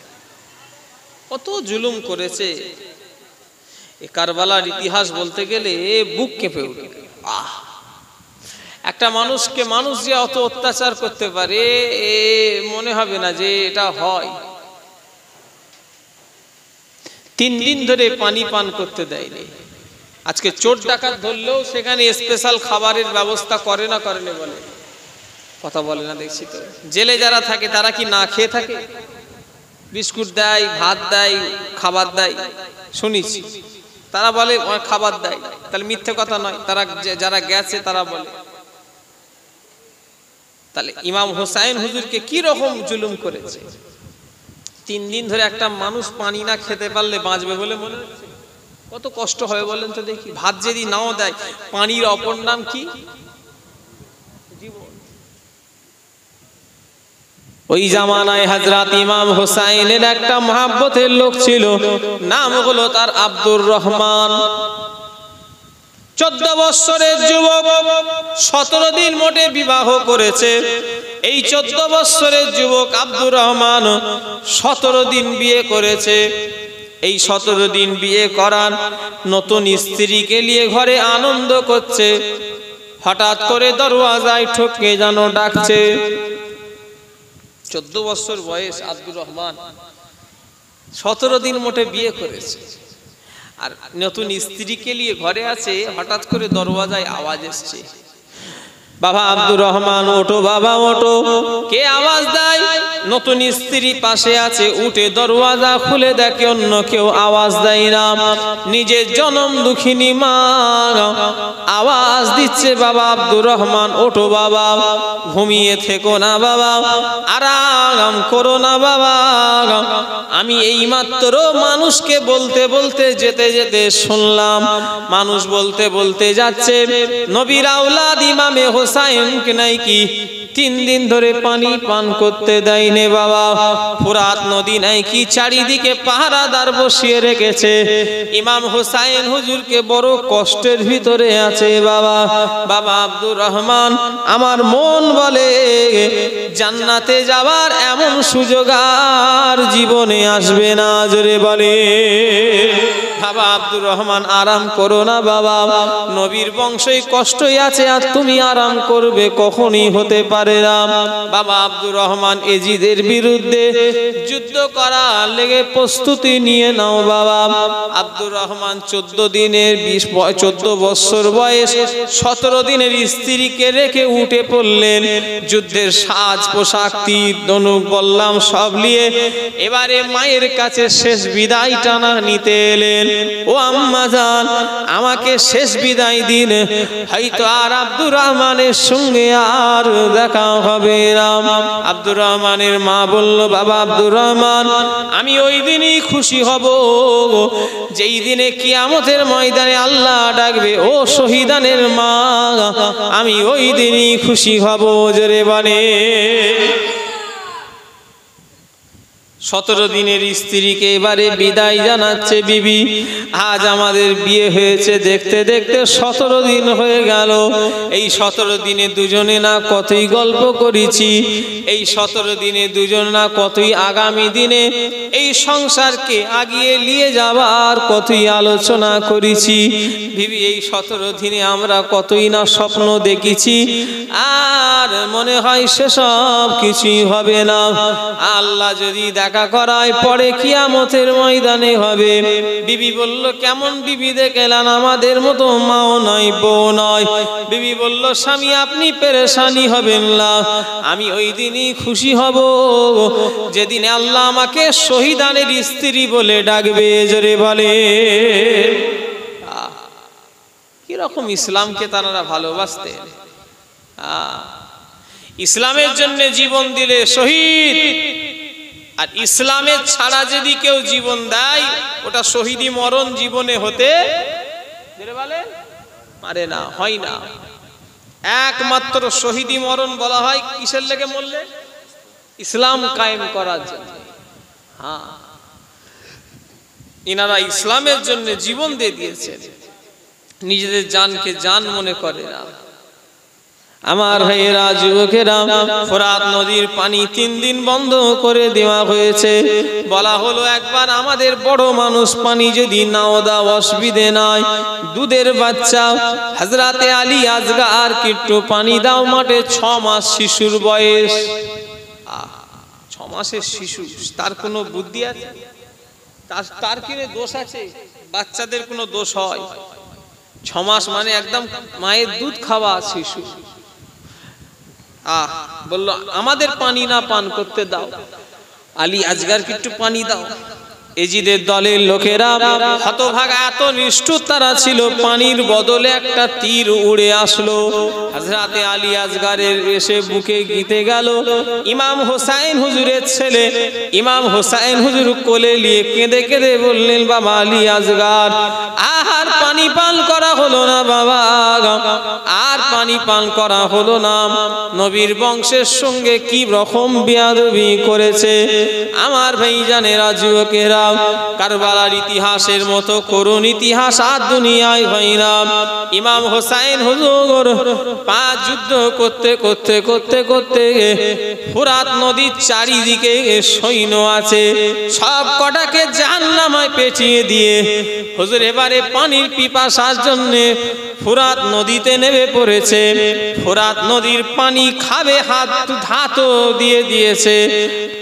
কত জুলুম করেছে। এই কারবালার ইতিহাস বলতে গেলে বুক কেঁপে ওঠে। একটা মানুষকে মানুষ যে অত অত্যাচার করতে পারে এ মনে হবে না যে এটা হয়। 3 দিন ধরে পানি পান করতে দেয়নি। আজকে চোর ডাকাত ধরলেও সেখানে স্পেশাল খাবারের ব্যবস্থা করে না, করে না বলে কথা বলে না দেখছি তো। জেলে যারা থাকে তারা কি না খেয়ে থাকে? বিস্কুট দেয়, ভাত দেয়, খাবার দেয় শুনেছি। তারা বলে খাবার দেয়, তাহলে মিথ্যে কথা নয়। তারা যারা গেছে তারা বলে। তাহলে ইমাম হোসাইন হুজুরকে কি রকম জুলুম করেছে। 3 দিন ধরে একটা মানুষ পানি না খেতে পারলে বাঁচবে বলে মনে হচ্ছে? কত কষ্ট হবে বলেন তো দেখি। ভাত যদি নাও দেয়, পানির অপর নাম কি? জীবন। ওই জামানায় হযরত ইমাম হোসাইনের একটা মহব্বতের লোক ছিল, নাম হলো তার আব্দুর রহমান। 14 বছরের যুবক, 17 দিন মোটে বিবাহ করেছে। এই 14 বছরের যুবক আব্দুর রহমান 17 দিন বিয়ে করেছে। এই 17 দিন বিয়ে করার নতুন স্ত্রীকে নিয়ে ঘরে আনন্দ করছে। হঠাৎ করে দরওয়াজায় ঠকে যেন ডাকছে। 14 বছর বয়স আব্দুর রহমান, 17 দিন মোটে বিয়ে করেছে, আর নতুন স্ত্রীকে নিয়ে ঘরে আছে। হঠাৎ করে দরওয়াজায় আওয়াজ এসছে, বাবা আব্দুর রহমান ওঠো, বাবা ওঠো। কে আওয়াজ দেয়? নতুন স্ত্রী পাশে আছে, উঠে দরওয়াজা খুলে দেখে অন্য কেউ আওয়াজ দেয় না, নিজের জনম দুঃখিনী মা আওয়াজ দিচ্ছে, বাবা আব্দুর রহমান ওঠো বাবা, ঘুমিয়ে থেকো না বাবা, আরাম করো না বাবা। আমি এইমাত্র মানুষকে বলতে বলতে যেতে যেতে শুনলাম, মানুষ বলতে বলতে যাচ্ছে নবীর আওলাদ ইমামে হোসাইনকে নাকি 3 দিন ধরে পানি পান করতে দেয়নি বাবা। ফুরাত নদী নাকি চারিদিকে পাহারাদার বসিয়ে রেখেছে। ইমাম হোসাইন হুজুরকে বড় কষ্টের ভিতরে আছে বাবা। বাবা আব্দুর রহমান, আমার মন বলে জান্নাতে যাওয়ার এমন সুযোগ আর জীবনে আসবে না। জোরে বলে বাবা আব্দুর রহমান আরাম করো না বাবা, নবীর বংশই কষ্টই আছে, আর তুমি আরাম করবে কখনই হতে পারে না। বাবা আব্দুর রহমান এজিদের বিরুদ্ধে যুদ্ধ করার লেগে প্রস্তুতি নিয়ে নাও বাবা। আব্দুর রহমান 14 বছর বয়স, 17 দিনের স্ত্রীকে রেখে উঠে পড়লেন। যুদ্ধের সাজ পোশাক, তীর ধনুক বললাম সব নিয়ে এবারে মায়ের কাছে শেষ বিদায় টানা নিতে এলেন। ও আম্মা জান, আমাকে শেষ বিদায় দিন, হয়তো আর আব্দুর রহমানের সঙ্গে আর দেখা হবে না। আব্দুর রহমানের মা বলল, বাবা আব্দুর রহমান, আমি ওই দিনই খুশি হব যেই দিনে কিয়ামতের ময়দানে আল্লাহ ডাকবে, ও শহীদানের মা, আমি ওই দিনই খুশি হব। জোরে বলে। 17 দিনের স্ত্রীকে এবারে বিদায় জানাচ্ছে বিবি। আজ আমাদের বিয়ে হয়েছে দেখতে দেখতে 17 দিন হয়ে গেল। এই 17 দিনে দুজনে না কতই গল্প করেছি, এই 17 দিনে দুজন না কতই আগামী দিনে এই সংসারকে আগিয়ে নিয়ে যাবার কতই আলোচনা করেছি। বিবি, এই 17 দিনে আমরা কতই না স্বপ্ন দেখেছি, আর মনে হয় সেসব কিছুই হবে না। আল্লাহ যদি দেখা করায় পরে কিয়ামতের ময়দানে হবে। বিবি বলল, কেমন বিবি দেখলেন? আমাদের মতো মাও নয়, বউ নয়। বিবি বলল, স্বামী আপনি পেরেশানি হবেন না, আমি ওই দিনই খুশি হব যেদিনে আল্লাহ আমাকে শহীদানের স্ত্রী বলে ডাকবে। জোরে বলে। কিরকম ইসলামকে তারা ভালোবাসতেন। ইসলামের জন্য জীবন দিলে শহীদ, আর ইসলামের ছাড়া যদি কেউ জীবন দেয় ওটা শহীদি মরণ জীবনে হতে পারে না, হয় না। একমাত্র শহীদি মরণ বলা হয় কিসের লেগে মরলে? ইসলাম কায়েম করার জন্য। হ্যাঁ, ইনারা ইসলামের জন্য জীবন দিয়ে দিয়েছেন, নিজেদের জানকে জান মনে করে না। আমার ভাইয়েরা, যুবকেরা, ফোরাত নদীর পানি 3 দিন বন্ধ করে দেওয়া হয়েছে। বলা হলো, একবার আমাদের বড় মানুষ পানি যদি নাও দাও অসুবিধে নাই, দুধের বাচ্চা হযরতে আলী আজগার একটু পানি দাও মাঠে। 6 মাস শিশুর বয়স। 6 মাসের শিশু, তার কোনো বুদ্ধি আছে? তার কি দোষ আছে? বাচ্চাদের কোনো দোষ হয়? 6 মাস মানে একদম মায়ের দুধ খাওয়া শিশু। বললো, আমাদের পানি না পান করতে দাও, আলী আজগারকে একটু পানি দাও। এজিদের দলের লোকেরা হতভাগা, এত নিষ্ঠুর তারা ছিল, পানির বদলে একটা তীর উড়ে আসলো। হযরতে আলী আজগারের এসে বুকে গিতে গেল। ইমাম হোসাইন হুজুরের ছেলে ইমাম হোসাইন হুজুর কোলে নিয়ে কেঁদে কেঁদে বললেন, বাবা আলী আজগার, আর পানি পান করা হলো না বাবা, আর পানি পান করা হলো না। নবীর বংশের সঙ্গে কি রকম বেয়াদবি করেছে। আমার ভাইজানেরা, যুবকেরা, কারবালার ইতিহাসের মতো করুণ ইতিহাস আর দুনিয়ায় হয় না। ইমাম হোসাইন হুজুর 5 যুদ্ধ করতে করতে করতে করতে ফোরাত নদীর চারিদিকে সৈন্য আছে, সব কটাকে জাহান্নামায় পেঁচিয়ে দিয়ে হুজুর এবারে পানির পিপাসার জন্য ফোরাত নদীতে নেমে পড়েছে। ফোরাত নদীর পানি খাবে, হাত দিয়ে দিয়েছে,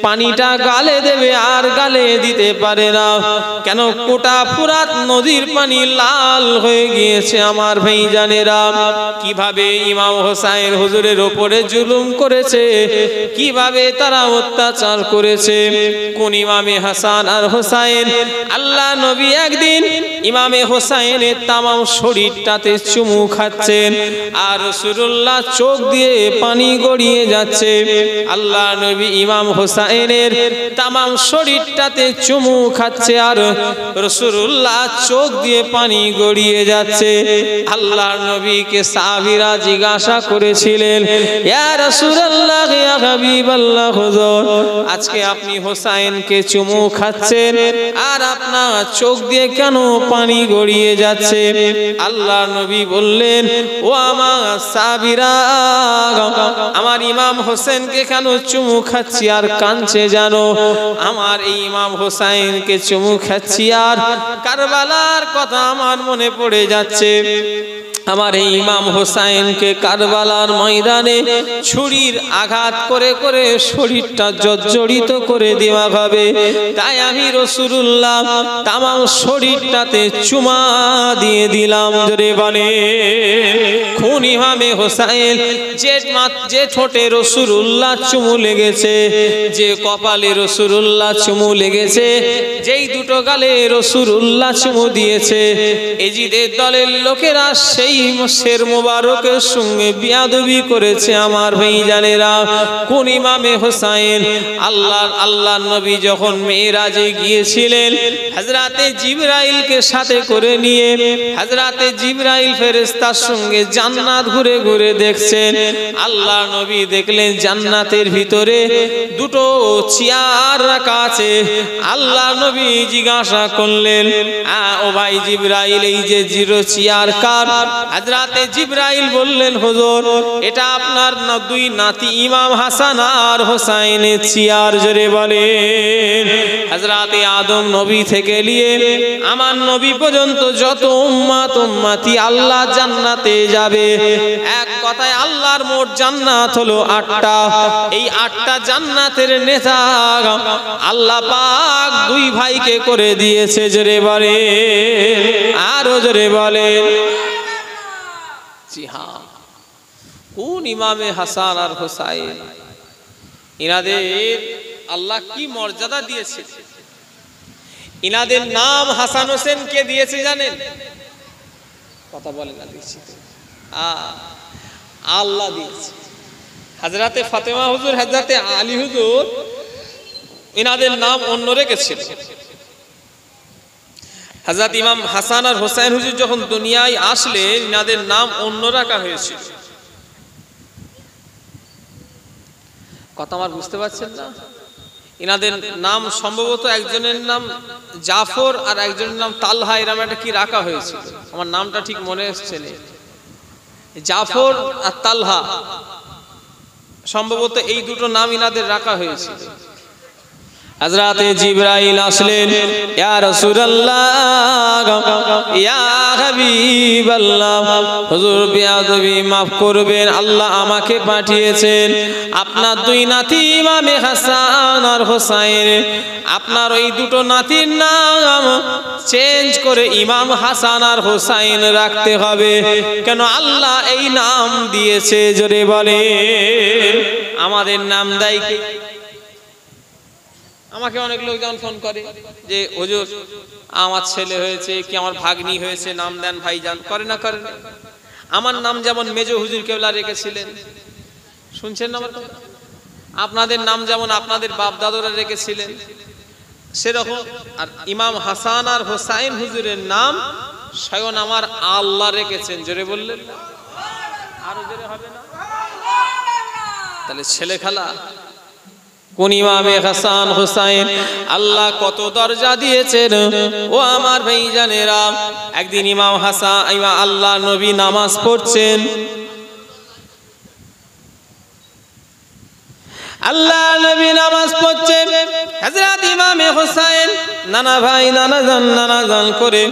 পানিটা গালে দেবে আর গালে দিতে পারে না। কেন? গোটা ফোরাত নদীর পানি লাল হয়ে গিয়েছে। আমার ভাইজানেরা, কিভাবে ইমাম হোসাইন হুজুরের উপরে জুলুম করেছে, কিভাবে তারা অত্যাচার করেছে। কোন ইমামে হাসান আর হোসাইন, আল্লাহ নবী একদিন ইমামে হোসাইনের তামাম শরীরটাতে চুমু খাচ্ছেন, আর রাসূলুল্লাহ চোখ দিয়ে পানি গড়িয়ে যাচ্ছে। আল্লাহ নবী ইমাম হোসাইনের তামাম শরীরটাতে চুমু খাচ্ছে, আর রাসূলুল্লাহ চোখ দিয়ে পানি গড়িয়ে যাচ্ছে। আল্লাহ নবীকে সাহাবীরা জিজ্ঞাসা করেছিলেন, ইয়া রাসূলুল্লাহ, ইয়া হাবিবাল্লাহ, হুজুর আজকে আপনি হোসাইনকে চুমু খাচ্ছেন আর আপনার চোখ দিয়ে কেন পানি গড়িয়ে যাচ্ছে? আল্লাহ নবী বললেন, ও আমার সাহাবীরা, আমার ইমাম হোসেনকে কেন চুমু খাচ্ছি আর কাঁদছে জানো? আমার এই ইমাম হোসাইনকে চুমু খাচ্ছি আর কারবালার কথা আমার মনে পড়ে যাচ্ছে। আমার এই ইমাম হোসাইনকে কারবালার ময়দানে ছুরির আঘাত করে করে শরীরটা জর্জরিত করে দেওয়া হবে। তাই আমি রাসূলুল্লাহ তামাম শরীরটাতে চুমা দিয়ে দিলাম। জোরে বলে খুন ইমামে হোসাইন। যে ঠোঁটে রাসূলুল্লাহ চুমু লেগেছে, যে কপালে রাসূলুল্লাহ চুমু লেগেছে, যেই দুটো গালে রাসূলুল্লাহ চুমু দিয়েছে, এজিদের দলের লোকেরা সেই শের মোবারকের সঙ্গে বিয়াদবি করেছে। আমার ভাইজানেরা, কোন ইমামে হোসাইন? আল্লাহ নবী যখন মেরাজে গিয়েছিলেন, হযরতে জিবরাইলকে সাথে করে নিয়ে হযরতে জিবরাইল ফেরেশতার সঙ্গে জান্নাত ঘুরে ঘুরে দেখছেন। আল্লাহ নবী দেখলেন জান্নাতের ভিতরে দুটো চেয়ার রাখা আছে। আল্লাহ নবী জিজ্ঞাসা করলেন, ও ভাই জিবরাইল, এই যে জিরো চেয়ার কার? হযরতে জিবরাইল বললেন, হুজুর, এটা আপনার দুই নাতি ইমাম হাসান আর হোসাইনের চেয়ার। জোরে বলেন হযরতে আদম নবী থেকে নিয়ে আমার নবী পর্যন্ত যত উম্মতি আল্লাহ জান্নাতে যাবে, এক কথায় আল্লাহর মোট জান্নাত হলো 8টা। এই 8টা জান্নাতের নেতা আল্লাহ পাক দুই ভাইকে করে দিয়েছে। জোরে বলেন, আরো জোরে বলেন। জি হ্যাঁ, কোন ইমামে হাসান আর হোসাইন, ইনাদের আল্লাহ কি মর্যাদা দিয়েছে। ইনাদের নাম হাসান হোসেন কে দিয়েছে জানেন? কথা বলে না, দিয়েছি আল্লাহ দিয়েছে। হযরতে ফাতেমা হুজুর, হযরতে আলী হুজুর, ইনাদের নাম অন্য রেখেছিল। হযরত ইমাম হাসান আর হোসেন হুজুর যখন দুনিয়ায় আসলেন, ইনাদের নাম অন্য রাখা হয়েছিল। কথা আমার বুঝতে পারছেন না? ইনাদের নাম সম্ভবত একজনের নাম জাফর আর একজনের নাম তালহা, এরকম একটা কি রাখা হয়েছিল। আমার নামটা ঠিক মনে আসছে না। জাফর আর তালহা সম্ভবত এই দুটো নাম ইনাদের রাখা হয়েছিল। হযরতে জিবরাইল আসলেন, ইয়া রাসূলুল্লাহ, ইয়া হাবিবাল্লাহ, হুজুর বেয়াদবি মাফ করবেন, আল্লাহ আমাকে পাঠিয়েছেন আপনার দুই নাতি ইমামে হাসান আর হোসাইন। আপনার ওই দুটো নাতির নাম চেঞ্জ করে ইমাম হাসান আর হোসাইন রাখতে হবে। কেন আল্লাহ এই নাম দিয়েছে? জোরে বলেন। আমাদের নাম দেয় কি? আমাকে অনেক লোক যেমন ফোন করে যে হুজুর আমার ছেলে হয়েছে কি আমার ভাগ্নি হয়েছে, নাম দেন ভাইজান। করে না? করে না? আমার নাম যেমন মেজো হুজুর কেবলা রেখেছিলেন, শুনছেন না আমার কথা? আপনাদের নাম যেমন আপনাদের বাপ দাদুরা রেখেছিলেন, সেরকম আর ইমাম হাসান আর হোসাইন হুজুরের নাম স্বয়ং আমার আল্লাহ রেখেছেন। জোরে বললেন, আরো জোরে হবে না? তাহলে ছেলে খেলা? কোন ইমামে হাসান হোসাইন আল্লাহ কত দরজা দিয়েছেন ও আমার ভাইজানেরা। একদিন ইমাম হাসান, আল্লাহ নবী নামাজ পড়ছেন, আল্লাহ নবী নামাজ পড়ছেন, হযরত ইমামে হোসাইন নানা ভাই নানা জান করে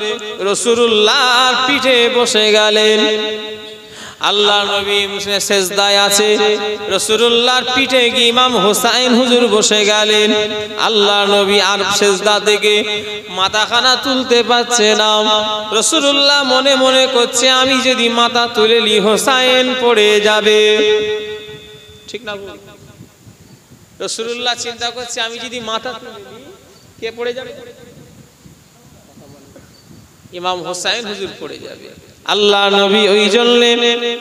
রাসূলুল্লাহর পিঠে বসে গেলেন। আল্লাহ নবী সেজদায় আছে, রাসূলুল্লাহর পিঠে গিয়ে ইমাম হোসাইন হুজুর বসে গেলেন। আল্লাহ নবী আর সেজদা থেকে মাথাখানা তুলতে পারছে না। রাসূলুল্লাহ মনে মনে করছে, আমি যদি মাথা তুলে নি হোসাইন পড়ে যাবে। ঠিক না? রাসূলুল্লাহ চিন্তা করছে, আমি যদি মাথা তুলে নি কে পড়ে যাবে? ইমাম হোসাইন হুজুর পড়ে যাবে। আল্লাহ নবী ওই জন্য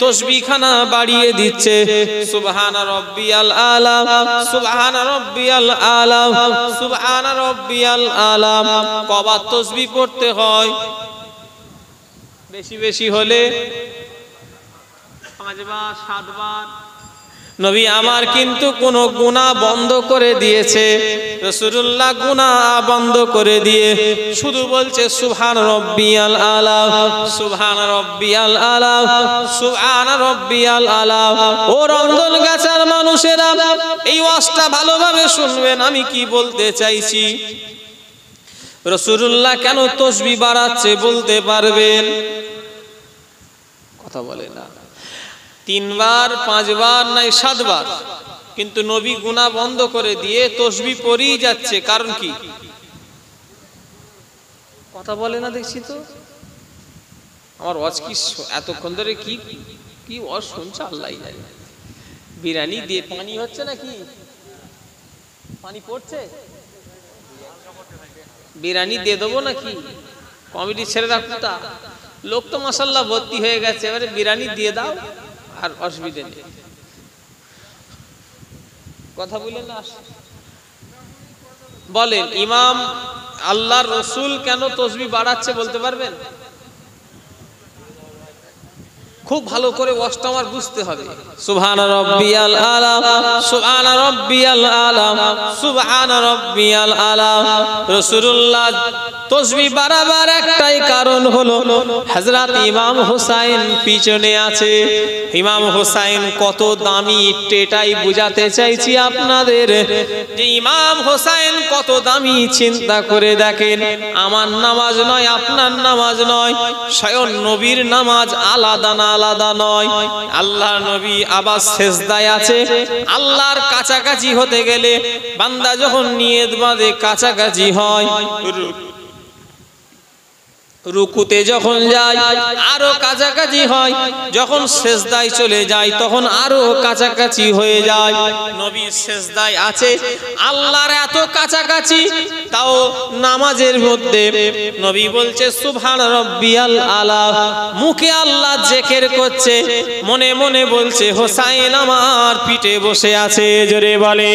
তাসবিহখানা বাড়িয়ে দিচ্ছে, সুবহান রাব্বিয়াল আলা, সুবহান রাব্বিয়াল আলা, সুবহান রাব্বিয়াল আলা। কবার তাসবিহ পড়তে হয়? বেশি বেশি হলে 5 বার 7 বার। নবী আমার কিন্তু কোন গুনাহ বন্ধ করে দিয়েছে। রাসূলুল্লাহ গুনাহ বন্ধ করে দিয়ে শুধু বলছে সুবহান রাব্বিয়াল আলা, সুবহান রাব্বিয়াল আলা, সুবহান রাব্বিয়াল আলা। ও রন্ধন গাছার মানুষেরা, এই ওয়াজটা ভালোভাবে শুনবেন, আমি কি বলতে চাইছি। রাসূলুল্লাহ কেন তাসবিহ বাড়াচ্ছে বলতে পারবেন? কথা বলে না। 3 বার 5 বার নাই 7 বার, কিন্তু নবী গুনাহ বন্ধ করে দিয়ে তাসবিহ পড়েই যাচ্ছে। কারণ কি? কথা বলে না দেখছি তো। আমার ওয়াজ কি এতক্ষণ ধরে কি কি ওয়াজ শুনছে আল্লাহই জানে। বিরিয়ানি দিয়ে পানি হচ্ছে নাকি? পানি পড়ছে? বিরিয়ানি দিয়ে দেবো নাকি? কমিটি ছেড়ে কোথা? লোক তো মাশাআল্লাহ ভর্তি হয়ে গেছে, এবারে বিরিয়ানি দিয়ে দাও, আর অসুবিধা নেই। কথা বলেন না। বলেন ইমাম আল্লাহর রসুল কেন তাসবিহ বাড়াচ্ছে বলতে পারবেন? খুব ভালো করে ওয়াজটা আমার বুঝতে হবে। সুবহান রাব্বিয়াল আলা, সুবহান রাব্বিয়াল আলা, সুবহান রাব্বিয়াল আলা। রাসূলুল্লাহ তাসবিহ বারবার একটাই কারণ হলো হযরত ইমাম হোসেন পিছনে আছে। ইমাম হোসেন কত দামি এটাই বুঝাতে চাইছি আপনাদের, যে ইমাম হোসেন কত দামি চিন্তা করে দেখেন। আমার নামাজ নয়, আপনার নামাজ নয়, স্বয়ং নবীর নামাজ আলাদা না আলাদা নয়। আল্লাহর নবী আবার সেজদায় আছে। আল্লাহর কাছাকাছি হতে গেলে বান্দা যখন নিয়ত বাঁধে কাছাকাছি হয়, রুকুতে যখন যায় আরো কাছাকাছি হয়, যখন সেজদায় চলে যায় তখন আরো কাছাকাছি হয়ে যায়। নবী সেজদায় আছে, আল্লাহর এত কাছাকাছি, তাও নামাজের মধ্যে নবী বলছে সুবহান রাব্বিয়াল আলা। মুখে আল্লাহ জিকির করছে, মনে মনে বলছে হোসেন আমার পিঠে বসে আছে। জোরে বলে।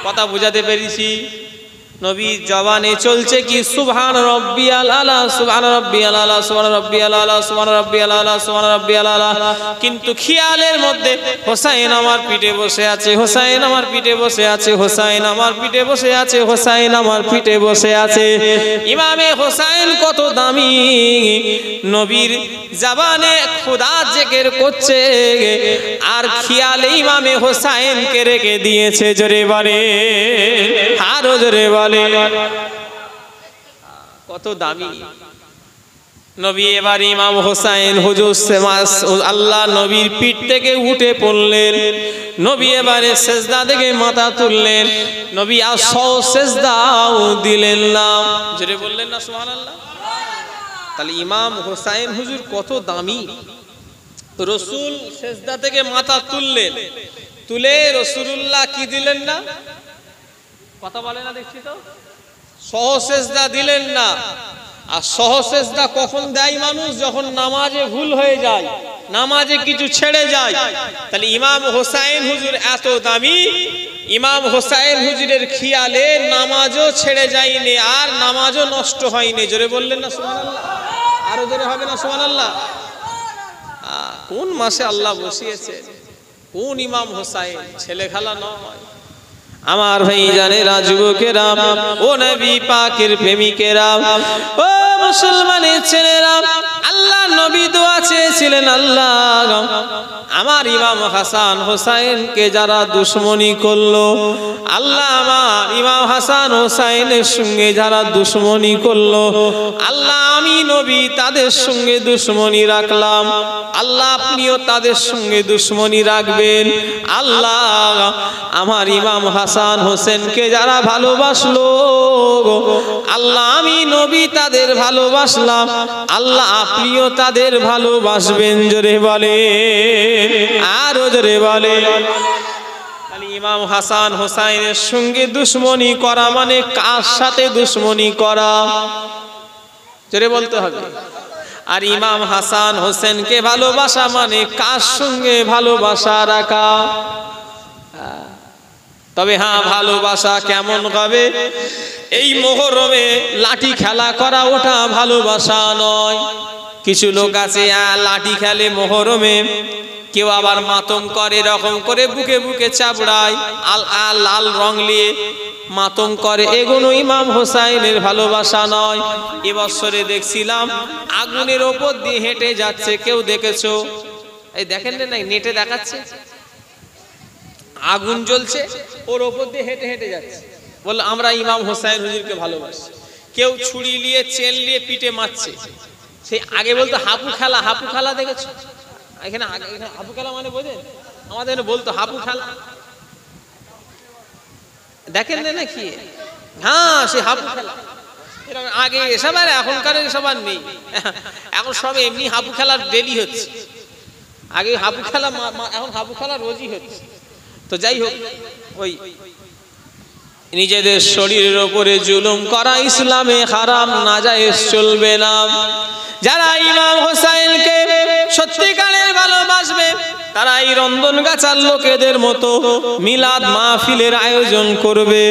কথা বুঝাতে পেরেছি? নবী জবানে চলছে কি সুবহান রাব্বিয়াল আলা, সুবহান রাব্বিয়াল আলা, সুবহান রাব্বিয়াল আলা, সুবহান রাব্বিয়াল আলা, সুবহান রাব্বিয়াল আলা, কিন্তু খেয়ালের মধ্যে হোসেন আমার পিঠে বসে আছে, হোসেন আমার পিঠে বসে আছে, হোসেন আমার পিঠে বসে আছে, হোসেন আমার পিঠে বসে আছে। ইমামে হোসেন কত দামি, নবীর জবানে খোদা জিকির করছে আর খেয়ালে ইমামে হোসেনকে রেখে দিয়েছে। জোরে বলে, আরো জোরে বলে। কত দামি নবী। এবার ইমাম হোসেন হুজুর আল্লাহ নবীর পিঠ থেকে উঠে পড়লেন। নবী এবারে সেজদা থেকে মাথা তুললেন। নবী আর সেজদাও দিলেন না। জোরে বললেন না সুবহানাল্লাহ। তাহলে ইমাম হোসেন হুজুর কত দামি। রসুল সেজদা থেকে মাথা তুললেন, তুলে রাসূলুল্লাহ কি দিলেন না? কথা বলে না দেখছি তো। সহসেজদা দিলেন না। আর সহসেজদা কখন দেয় মানুষ? যখন নামাজে ভুল হয়ে যায়, নামাজে কিছু ছেড়ে যায়। তাহলে ইমাম হোসেন হুজুর এত দামি, ইমাম হোসেন হুজুরের খেয়ালে নামাজও ছেড়ে যায়নি আর নামাজও নষ্ট হয়নি। জোরে বললেন না সুবহানাল্লাহ। আরো জোরে হবে না সুবহানাল্লাহ। কোন মাসে আল্লাহ বসিয়েছে, কোন ইমাম হোসেন, ছেলে খেলা নয়। আমার ভাই জানেরা, যুবকেরা, ও নবী পাকের প্রেমিকেরা, ও মুসলমানের ছেলেরা, আল্লাহ নবী দোয়া চেয়েছিলেন, আল্লাহ আমার ইমাম হাসান হোসেনকে যারা দুশমনি করলো, আল্লাহ আমার ইমাম হাসান হোসেনের সঙ্গে যারা দুশমনি করলো, আল্লাহ আমি নবী তাদের সঙ্গে দুশমনি রাখলাম, আল্লাহ আপনিও তাদের সঙ্গে দুশমনি রাখবেন। আল্লাহ আমার ইমাম হাসান হোসেনকে যারা ভালোবাসলো, আল্লাহ আমি নবী তাদের ভালোবাসলাম, আল্লাহ আপনিও তাদের ভালোবাসবেন। জোরে বলে, আরো জোরে বলে। ইমাম হাসান হোসেনের সঙ্গে দুশমনি করা মানে কার সাথে দুশমনি করা? জোরে বলতে হবে। আর ইমাম হাসান হোসেনকে ভালোবাসা মানে কার সঙ্গে ভালোবাসা রাখা? তবে হ্যাঁ, ভালোবাসা কেমন হবে? এই মুহররমে লাঠি খেলা করা ওটা ভালোবাসা নয়। কিছু লোক আছে লাঠি খেলে মুহররমে, কেউ আবার মাতম করে, এরকম করে বুকে বুকে চাপড়ায়, লাল রং নিয়ে মাতম করে। এগুলো ইমাম হোসেনের ভালোবাসা নয়। এবছরে দেখছিলাম আগুনের ওপর দিয়ে হেঁটে যাচ্ছে, কেউ দেখেছো? এই দেখেন না, নেটে দেখাচ্ছে, আগুন জ্বলছে, ওর ওপর দিয়ে হেঁটে হেঁটে যাচ্ছে, বললো আমরা ইমাম হোসেন হুজুরকে ভালোবাসি। কেউ ছুরি নিয়ে চেন নিয়ে পিঠে মারছে, সেই আগে বলতো হাপু খেলা, হাপু খেলা দেখেছো? এখানে হাপু খেলা মানে বোঝেন? আমাদের বলতো হাপু খেলা, দেখেন না নাকি? হ্যাঁ, সেই হাপু খেলা আগে এসব, আর এখনকার এসব আর নেই। এখন সব এমনি হাপু খেলার ডেলি হচ্ছে। আগে হাপু খেলা, এখন হাপু খেলা রোজই হচ্ছে। তো যাই হোক, ওই নিজেদের শরীরের ওপরে জুলুম করা ইসলামে হারাম, নাজায়েজ, চলবে না। যারা ইমাম হোসাইনকে সত্যিকারের ভালোবাসবে তারা এই রন্ধনগাছার লোকেদের মতো মিলাদ মাহফিলের আয়োজন করবে।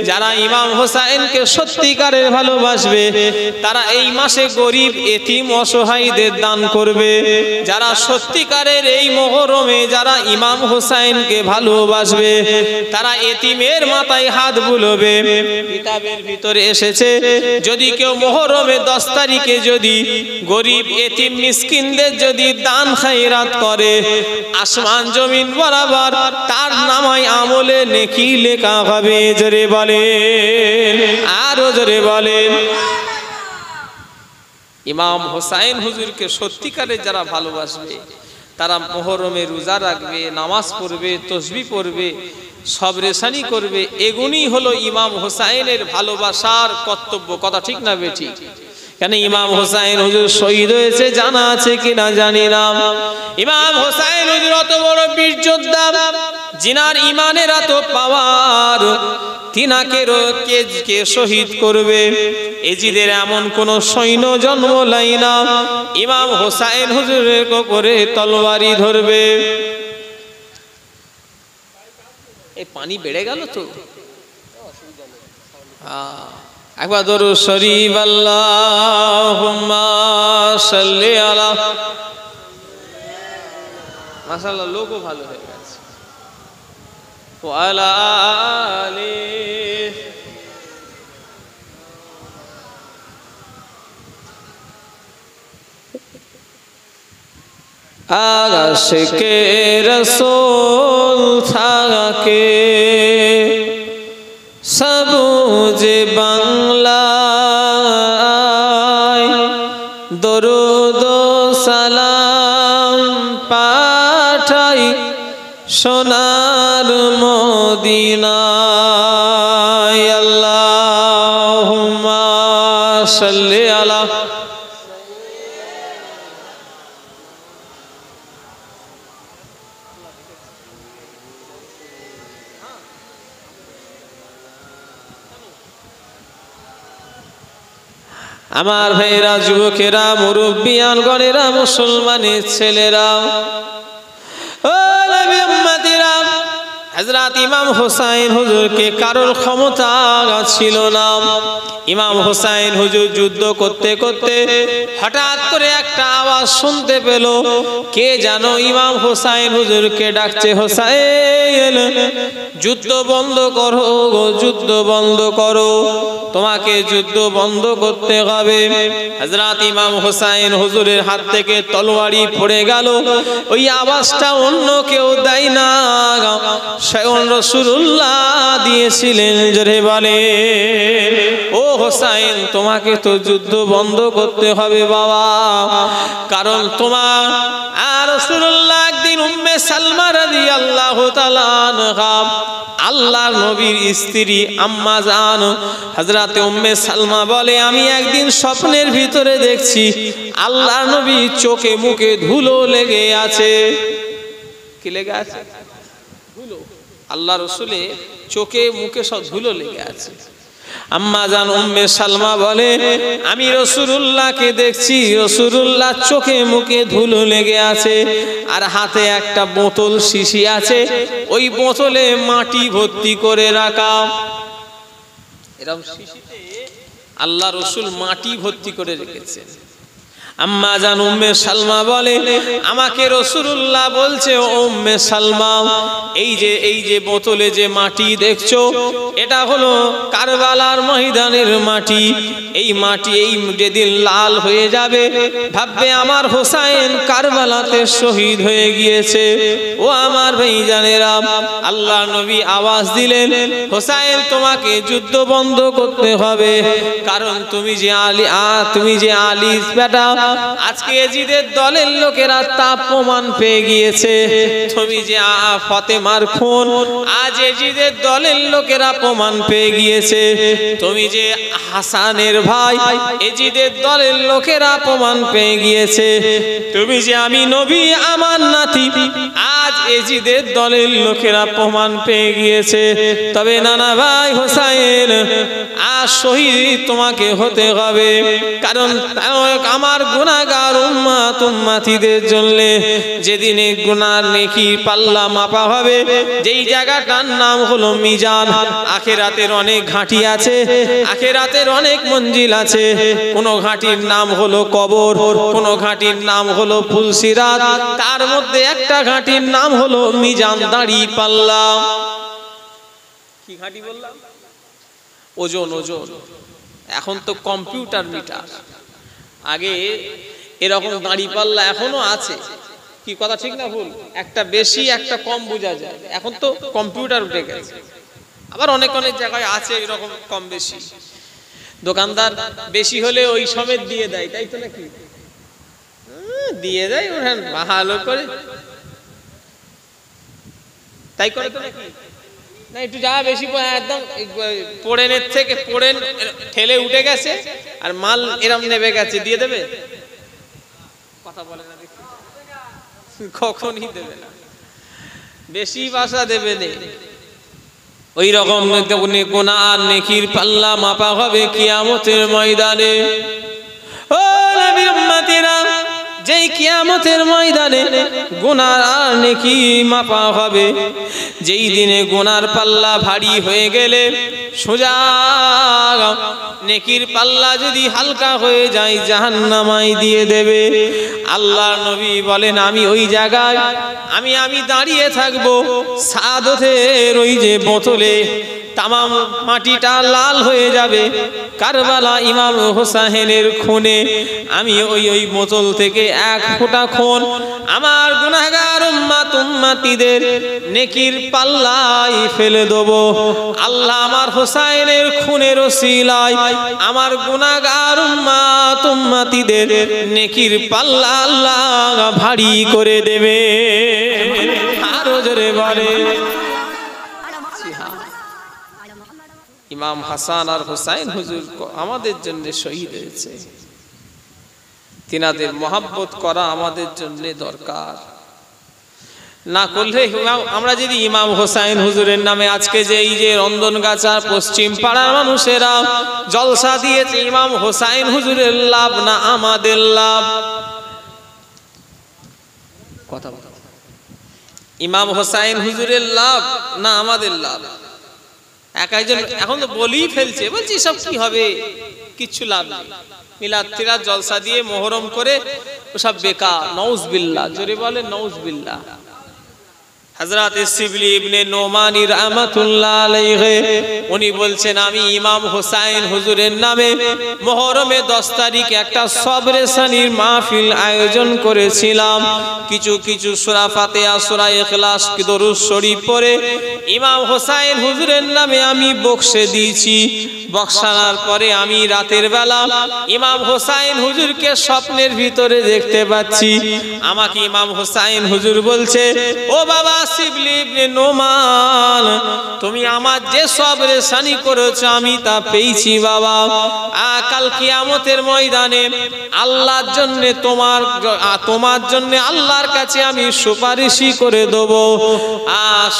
যারা ইমাম হোসাইনকে সত্যিকারের ভালোবাসবে তারা এই মাসে গরিব, এতিম, অসহায়দের দান করবে। যারা সত্যিকারের এই মুহররমে যারা ইমাম হোসাইনকে ভালোবাসবে তারা এতিমের মাথায় হাত বুলোবে। কিতাবের ভিতরে এসেছে, যদি কেউ মুহররমে 10 তারিখে যদি গরিব, এতিম, মিসকিনদের যদি দান খায়রাত করে, আসমান জমিন বরাবর তার নামায় আমলে নেকি লেখা হবে। জোরে বলেন, আরো জোরে বলেন। ইমাম হোসাইন হুজুরকে সত্যিকারে যারা ভালোবাসবে তারা মুহররমে রোজা রাখবে, নামাজ পড়বে, তাসবিহ পড়বে, সবরেসানি করবে। এগুনি হলো ইমাম হোসাইনের ভালোবাসার কর্তব্য। কথা ঠিক না বেঠিক? কেন ইমাম হোসাইন হুজুর শহীদ হয়েছে জানা আছে কিনা জানি না। ইমাম হোসাইন হুজুর অত বড় বীর যোদ্ধা, জিনার ইমানের এত পাওয়ার, তিনাকে কে শহীদ করবে? এজিদের এমন কোন সৈন্য জন্মলাই না ইমাম হোসাইন হুজুরের উপরে তলোয়ারি ধরবে। এই পানি বেড়ে গেল তো, একবার দরুদ শরীফ আল্লাহুম্মা সাল্লি আলা। মাশাআল্লাহ, লোকও ভালো হয়ে গেছে। ওয়া আলা আলি আশিকে রাসূল থাকে সবুজ বাংলায়, দরুদ সালাম পাঠাই সোনার মদিনায়। আল্লাহুম্মা সাল্লি আলা। আমার ভাইরা, যুবকেরা, মুরব্বিয়ান গণেরা, মুসলমানের ছেলেরা, ও নবী উম্মতিরা, হযরত ইমাম হোসাইন হুজুরকে কারোর ক্ষমতা ছিল না। ইমাম হোসাইন হুজুর যুদ্ধ করতে করতে হঠাৎ করে একটা আওয়াজ শুনতে পেল। কে জানো ইমাম হোসাইন হুজুরকে ডাকছে, হোসাইন যুদ্ধ বন্ধ করো, যুদ্ধ বন্ধ করো, তোমাকে যুদ্ধ বন্ধ করতে হবে। হযরত ইমাম হোসাইন হুজুরের হাত থেকে তলোয়ারি পড়ে গেল। ওই আওয়াজটা অন্য কেউ দেয় না, স্বয়ং রাসূলুল্লাহ দিয়েছিলেন। জোরে বলে, ও হোসাইন, তোমাকে তো যুদ্ধ বন্ধ করতে হবে বাবা, কারণ তোমার আর রাসূলুল্লাহ একদিন উম্মে সালমা রাদিয়াল্লাহু তাআলা আনহা, আল্লাহর নবীর স্ত্রী আম্মা জান হযরতে উম্মে সালমা বলে, আমি একদিন স্বপ্নের ভিতরে দেখছি আল্লাহর নবী চোখে মুখে ধুলো লেগে আছে। কি লেগে আছে? ধুলো। আল্লাহ রাসূলের চোখে মুখে সব ধুলো লেগে আছে। আম্মা জান উম্মে সালমা বলে, আমি রাসূলুল্লাহকে দেখছি, রাসূলুল্লাহ চোখে মুখে ধুলো লেগে আছে, আর হাতে একটা বোতল শিশি আছে, ওই বোতলে মাটি ভর্তি করে রাখা। এরকম শিশিতে আল্লাহ রাসূল মাটি ভর্তি করে রেখেছেন। আম্মা জান উম্মে সালমা বলে, আমাকে রাসূলুল্লাহ বলছে, ও উম্মে সালমা, এই যে বোতলে যে মাটি দেখছো, এটা হলো কারবালার ময়দানের মাটি। এই মাটি এই যেদিন লাল হয়ে যাবে, ভাববে আমার হোসাইন কারবালাতে শহীদ হয়ে গিয়েছে। ও আমার ভাইজানেরা, আল্লাহ নবী আওয়াজ দিলেন, হোসাইন তোমাকে যুদ্ধ বন্ধ করতে হবে, কারণ তুমি যে আলী বেটা, আজকে এজিদের দলের লোকেরা তা প্রমাণ পেয়ে গিয়েছে। তুমি যে ফাতেমার খুন, আজ এজিদের দলের লোকেরা প্রমাণ পেয়ে গিয়েছে। তুমি যে হাসানের ভাই, এজিদের দলের লোকেরা প্রমাণ পেয়ে গিয়েছে। তুমি যে আমি নবী আমার নাতি, আজ এজিদের দলের লোকেরা প্রমাণ পেয়ে গিয়েছে। তবে নানা ভাই হোসাইন, আজ শহীদ তোমাকে হতে হবে, কারণ আমার গুনাহগার উম্মত উম্মতিদের জন্য যেদিনে গুনার নেকি পাল্লা মাপা হবে, যেই জায়গাটার নাম হলো মিজান। আখিরাতের অনেক ঘাঁটি আছে, আখিরাতের অনেক মঞ্জিল আছে। কোন ঘাঁটির নাম হলো কবর, কোন ঘাঁটির নাম হলো ফুলসিরাত, তার মধ্যে একটা ঘাঁটির নাম হলো মিজান, দাড়ি পাল্লা। কি ঘাঁটি বললাম? ওজন। ওজন। এখন তো কম্পিউটার মিটার, আগে এরকম দাড়ি পাল্লা এখনো আছে। কি কথা ঠিক না ভুল? একটা বেশি একটা কম বোঝা যায়। এখন তো কম্পিউটার উঠে গেছে। আবার অনেক অনেক জায়গায় আছে এরকম কম বেশি। দোকানদার বেশি হলে ওই সমেত দিয়ে দেয়, তাই তো নাকি? দিয়ে দেয় ওখানে ভালো করে, তাই করে তো নাকি? না, একটু যা বেশি একদম পোড়েনের থেকে পোড়েন ঠেলে উঠে গেছে আর মাল এরম নেবে গেছে, দিয়ে দেবে? কথা বলে না, দেখি কখনই দেবে না, বেশি বাসা দেবে না। ওই রকম গুনাহ আর নেকির পাল্লা মাপা হবে কিয়ামতের ময়দানে। ও নবীর উম্মতিরা, যেই কিয়ামতের ময়দানে গুনাহ আর নেকি মাপা হবে, যেই দিনে গুনার পাল্লা ভারী হয়ে গেলে সোজা নেকির পাল্লা যদি হালকা হয়ে যায় জাহান্নামায় দিয়ে দেবে। আল্লাহর নবী বলেন, আমি ওই জায়গায় আমি দাঁড়িয়ে থাকবো, সাদতের ওই যে বোতলে তামাম মাটিটা লাল হয়ে যাবে কারবালা ইমাম হোসেনের খুনে। আমি ওই বোতল থেকে এক ফোঁটা খুন আমার গুনাহগার উম্মত উম্মতিদের নেকির পাল্লায় ফেলে দেব। আল্লাহ আমার হোসেনের খুনের ওসিলায় আমার গুনাহগার উম্মত উম্মতিদের নেকির পাল্লা আল্লাহ ভারী করে দেবে। আরো জোরে বলে, ইমাম হাসান আর হুসাইন হুজুর আমাদের জন্য শহীদ হয়েছে। তিনাদের মহব্বত করা আমাদের জন্য দরকার। না করলে আমরা যদি ইমাম হোসেন হুজুরের নামে আজকে যে এই যে রন্ধনগাছার পশ্চিম পাড়ার মানুষেরা জলসা দিয়েছে, ইমাম হোসেন হুজুরের লাভ না আমাদের লাভ? কথা বল, ইমাম হোসেন হুজুরের লাভ না আমাদের লাভ? একজন এখন তো বলেই ফেলছে, বলছি সব কি হবে, কিচ্ছু লাভ নেই, মিলাদ তিলাদ জলসা দিয়ে মোহরম করে ওসব বেকার। নাউজুবিল্লাহ, জোরে বলে নাউজুবিল্লাহ। হযরত শিবলি ইবনে নোমানী রাহমাতুল্লাহ আলাইহি উনি বলছেন, আমি ইমাম হোসেন হুজুরের নামে মুহররমে 10 তারিখ একটা সবরে সানির মাহফিল আয়োজন করেছিলাম। কিছু সূরা ফাতিহা, সূরা ইখলাস, দরুদ শরীফ পড়ে ইমাম হোসেন হুজুরের নামে আমি বক্সে দিয়েছি। বক্সানোর পরে আমি রাতের বেলা ইমাম হোসেন হুজুরকে স্বপ্নের ভিতরে দেখতে পাচ্ছি। আমাকে ইমাম হোসেন হুজুর বলছে, ও বাবা শিবলি ইবনে নোমান, তুমি আমার যে সবরে সানি করেছো আমি তা পেয়েছি বাবা। কাল কিয়ামতের ময়দানে আল্লাহর জন্য তোমার জন্য আল্লাহর কাছে আমি সুপারিশই করে দেব।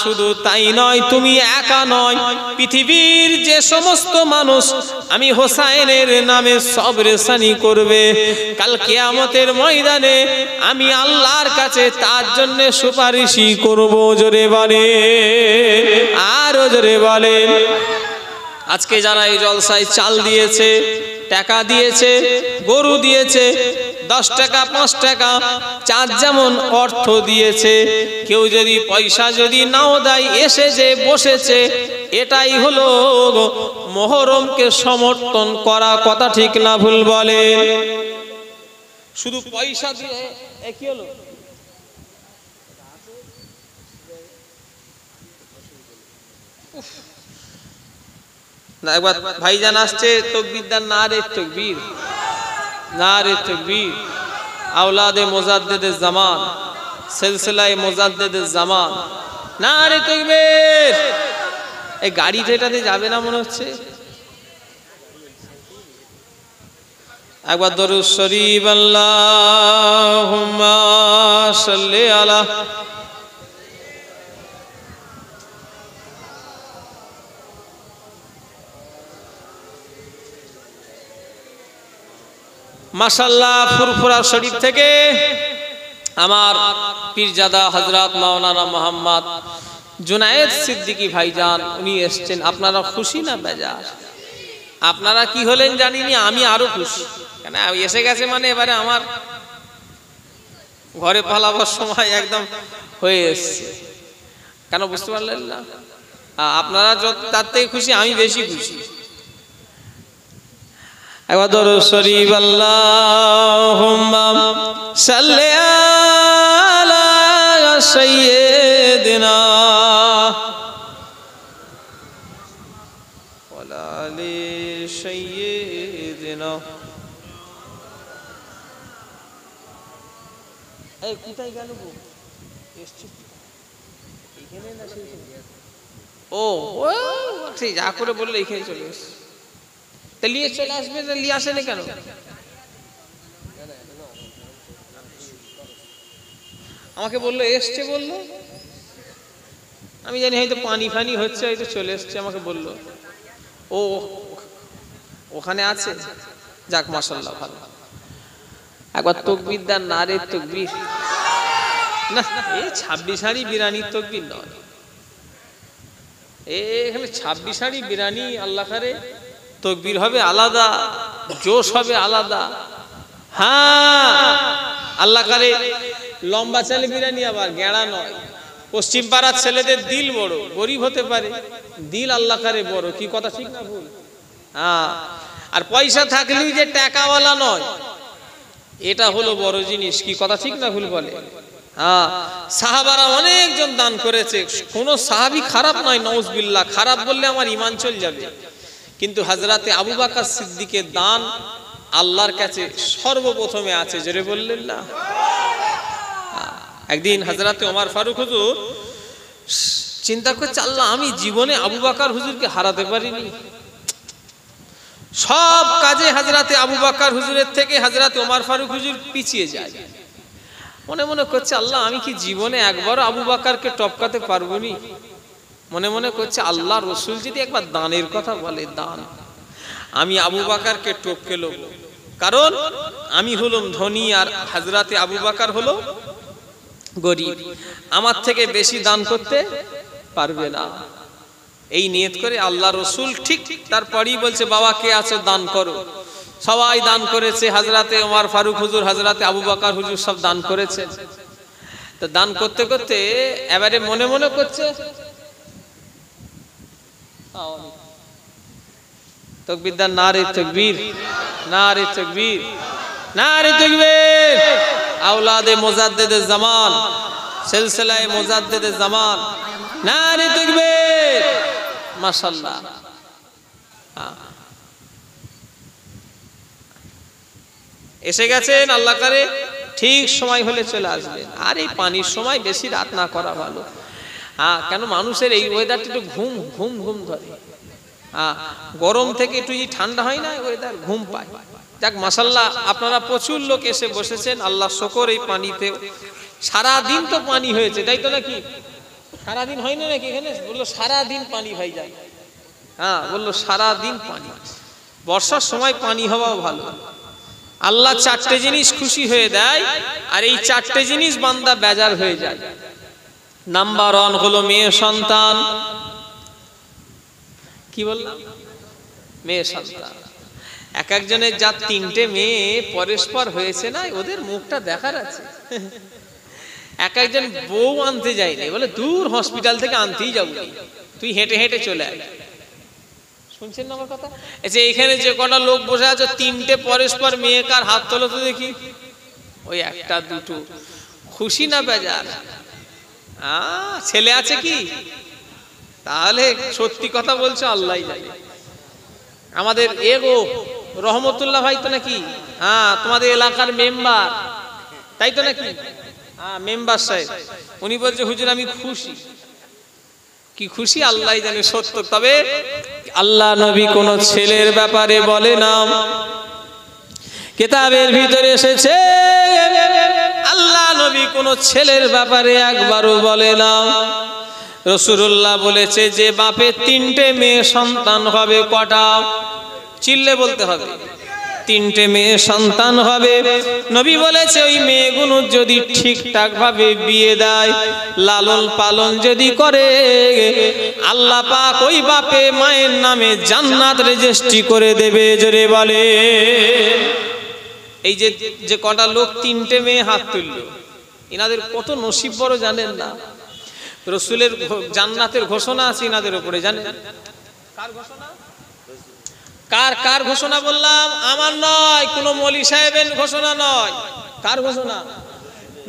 শুধু তাই নয়, তুমি একা নয়, পৃথিবীর যে সমস্ত মানুষ আমি হোসেনের নামে সবরে সানি করবে, কাল কিয়ামতের ময়দানে আমি আল্লাহর কাছে তার জন্য সুপারিশই করব। জোরে বলে, আরো জোরে বলে। আজকে যারা এই জলসায় চাল দিয়েছে, টাকা দিয়েছে, গরু দিয়েছে, 10 টাকা 5 টাকা চাঁদ যেমন অর্থ দিয়েছে, কেউ যদি পয়সা যদি নাও দেয়, এসে যে বসেছে, এটাই হলো মুহররমকে সমর্থন করা। কথা ঠিক না ভুল বলে? শুধু পয়সা দিয়ে কি হলো? না, একবার ভাইজান আসছে, তকবীর দান, নারে তাকবীর, নারে তাকবীর। আওলাদে মুজাদ্দিদুজ জামান, সিলসিলায়ে মুজাদ্দিদুজ জামান। নারে তাকবীর। এই গাড়ি যেটাতে যাবে না মনে হচ্ছে। একবার দরুদ শরীফ আল্লাহুম্মা সাল্লি আলা। মাশাআল্লাহ, ফুরফুরা শরীফ থেকে আমার পীরজাদা হযরত মাওলানা মোহাম্মদ জুনায়েদ সিদ্দিকী ভাইজান উনি এসেছেন। আপনারা খুশি না বেজার? আপনারা কি হলেন জানিনি, আমি আরো খুশি। কেন এসে গেছে মানে এবারে আমার ঘরে পালাবার সময় একদম হয়ে এসছে। কেন বুঝতে পারলেন না? আপনারা যত তার থেকে খুশি, আমি বেশি খুশি। একবার দরুদ শরীফ আল্লাহুম্মা সাল্লি আলা সাইয়্যিদিনা ওয়া আলি সাইয়্যিদিনা। এই কোথায় গেল গো? এসছি এখানে না সেইখানে? ও ঠিক যা করে বললে এখানে চলে এসছে। লিয়ে চলে আসবে, লিয়ে আসেনি কেন? আমাকে বললো এসছে, বললো আমি জানি হয়তো পানি ফানি হচ্ছে, হয়তো চলে এসছে। আমাকে বললো ও ওখানে আছে। যাক মাশাআল্লাহ, ভালো। একবার তাকবীর দেন, নারে তাকবীর। না এই 26 বিরানির তাকবীর নয়, এখানে 26 বিরানি আল্লাহ করে তাকবীর হবে আলাদা, জোশ হবে আলাদা। হ্যাঁ, আল্লাহ করে লম্বা চালে বিরানি, আবার গেঁড়া নয়। পশ্চিম পাড়ার ছেলেদের দিল বড়, গরিব হতে পারে, দিল আল্লাহ করে বড়। কি কথা ঠিক না ভুল? হ্যাঁ, আর পয়সা থাকলেই যে টাকাওয়ালা নয়, এটা হলো বড় জিনিস। কি কথা ঠিক না ভুল বলে? হ্যাঁ, সাহাবারা অনেকজন দান করেছে, কোন সাহাবী খারাপ নয়, নাউজুবিল্লাহ। খারাপ বললে আমার ঈমান চলে যাবে। কিন্তু হযরতে আবু বকর সিদ্দিকের দান আল্লাহর কাছে সর্বপ্রথমে আছে। জোরে বললেন না? একদিন হযরতে ওমর ফারুক হুজুর চিন্তা করছে, আল্লাহ আমি জীবনে আবু বকর হুজুরকে হারাতে পারিনি। সব কাজে হযরতে আবু বকর হুজুরের থেকে হযরতে ওমর ফারুক হুজুর পিছিয়ে যায়। মনে মনে করছে, আল্লাহ আমি কি জীবনে একবার আবু বকরকে টপকাতে পারবো নি? মনে মনে করছে, আল্লাহ রসুল যদি একবার দানের কথা বলে, দান, আমি আবু বকরকে টপকে লব। কারণ আমি হলাম ধনী আর হযরতে আবু বকর হলো গরিব, আমার থেকে বেশি দান করতে পারবে না। এই নিয়ত করে আল্লাহ রসুল ঠিক তারপরই বলছে, বাবা কে আছে দান করো। সবাই দান করেছে, হযরতে ওমর ফারুক হুজুর, হযরতে আবু বকর হুজুর সব দান করেছে। তো দান করতে করতে এবারে মনে মনে করছে, তাকবীর দান, নারে তাকবীর, নারে তাকবীর, নারে তাকবীর। আওলাদে মুজাদ্দিদুজ জামান, সিলসিলায়ে মুজাদ্দিদুজ জামান, নারে তাকবীর। মাশাআল্লাহ। এসে গেছেন, আল্লাহ করে ঠিক সময় হলে চলে আসবেন। আর এই পানির সময় বেশি রাত না করা ভালো। হ্যাঁ, কেন মানুষের এই ওয়েদারটা একটু ঘুম ঘুম ঘুম ধরে। হ্যাঁ, গরম থেকে একটু ঠান্ডা হয় না, ওয়েদার ঘুম পায়। যাক মাশাআল্লাহ, আপনারা প্রচুর লোক এসে বসেছেন, আল্লাহ শুকর। এই পানিতে সারাদিন তো পানি হয়েছে, তাই তো নাকি? সারাদিন হয় না নাকি? এখানে বললো সারাদিন পানি হয়ে যায়। হ্যাঁ, বললো সারাদিন পানি। বর্ষার সময় পানি হওয়াও ভালো। আল্লাহ 4টে জিনিস খুশি হয়ে দেয়, আর এই 4টে জিনিস বান্দা বেজার হয়ে যায়। নাম্বার 1 হলো মেয়ে সন্তান। কি বললাম? মেয়ে সন্তান। এক একজনের যা 3টে মেয়ে পরস্পর হয়েছে না, ওদের মুখটা দেখার আছে। এক একজন বউ আনতে যায়নি, বলে দূর হসপিটাল থেকে আনতেই যাবো, তুই হেঁটে হেঁটে চলে আয়। শুনছেন না আমার কথা? আচ্ছা, এখানে যে কটা লোক বসে আছে, 3টে পরস্পর মেয়ে, কার হাত তোলো তো দেখি। ওই একটা দুটো, খুশি না বেজার? ছেলে আছে কি? তাহলে সত্যি কথা বলছো, আল্লাহ জানে। আমাদের এগো রহমতুল্লাহ ভাই তো নাকি? হ্যাঁ, তোমাদের এলাকার মেম্বার, তাই তো নাকি? মেম্বার সাহেব উনি বলছে হুজুর আমি খুশি। কি খুশি আল্লাহ জানে সত্য। তবে আল্লাহ নবী কোন ছেলের ব্যাপারে বলে না, কিতাবের ভিতরে এসেছে আল্লাহ নবী কোন ছেলের ব্যাপারে একবারও বলে না। রাসূলুল্লাহ বলেছে যে বাপের 3টে মেয়ে সন্তান হবে, কটা? চিল্লে বলতে হবে। 3টে মেয়ে সন্তান হবে। নবী বলেছে ওই মেয়েগুলো যদি ঠিকঠাক ভাবে বিয়ে দেয়, লালন পালন যদি করে, আল্লাহ পাক ওই বাপে মায়ের নামে জান্নাত রেজিস্ট্রি করে দেবে। জোরে বলে। এই যে কটা লোক 3টে মেয়ে হাত তুলল, এনাদের কত নসিব বড় জানেন না? রাসূলের জান্নাতের ঘোষণা আছে এনাদের উপরে, জানেন? কার ঘোষণা? কার ঘোষণা বললাম? আমার নয়, কোন মৌলী সাহেবের ঘোষণা নয়। কার ঘোষণা?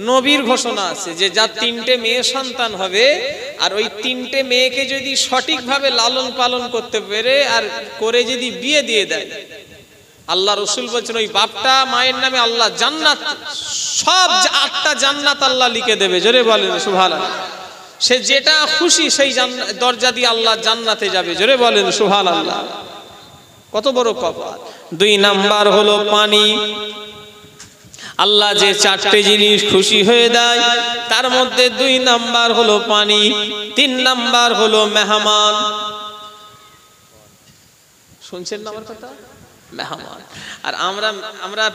নবীর ঘোষণা আছে যে যার 3টে মেয়ে সন্তান হবে, আর ওই 3টে মেয়েকে যদি সঠিকভাবে লালন পালন করতে পারে আর করে যদি বিয়ে দিয়ে দেয়, আল্লাহ রসুল বলছেন ওই বাপটা মায়ের নামে আল্লাহ জান্নাত, সব 8টা জান্নাত আল্লাহ লিখে দেবে। জোরে বলেন সুবহানাল্লাহ। সে যেটা খুশি সেই দরজা দিয়ে আল্লাহ জান্নাতে যাবে। জোরে বলেন সুবহানাল্লাহ। কত বড় কপাল। 2 নাম্বার হলো পানি। আল্লাহ যে 4টে জিনিস খুশি হয়ে দেয় তার মধ্যে 2 নাম্বার হলো পানি, 3 নাম্বার হলো মেহমান। শুনছেন না আমার কথা? মেহমান। আর আমরা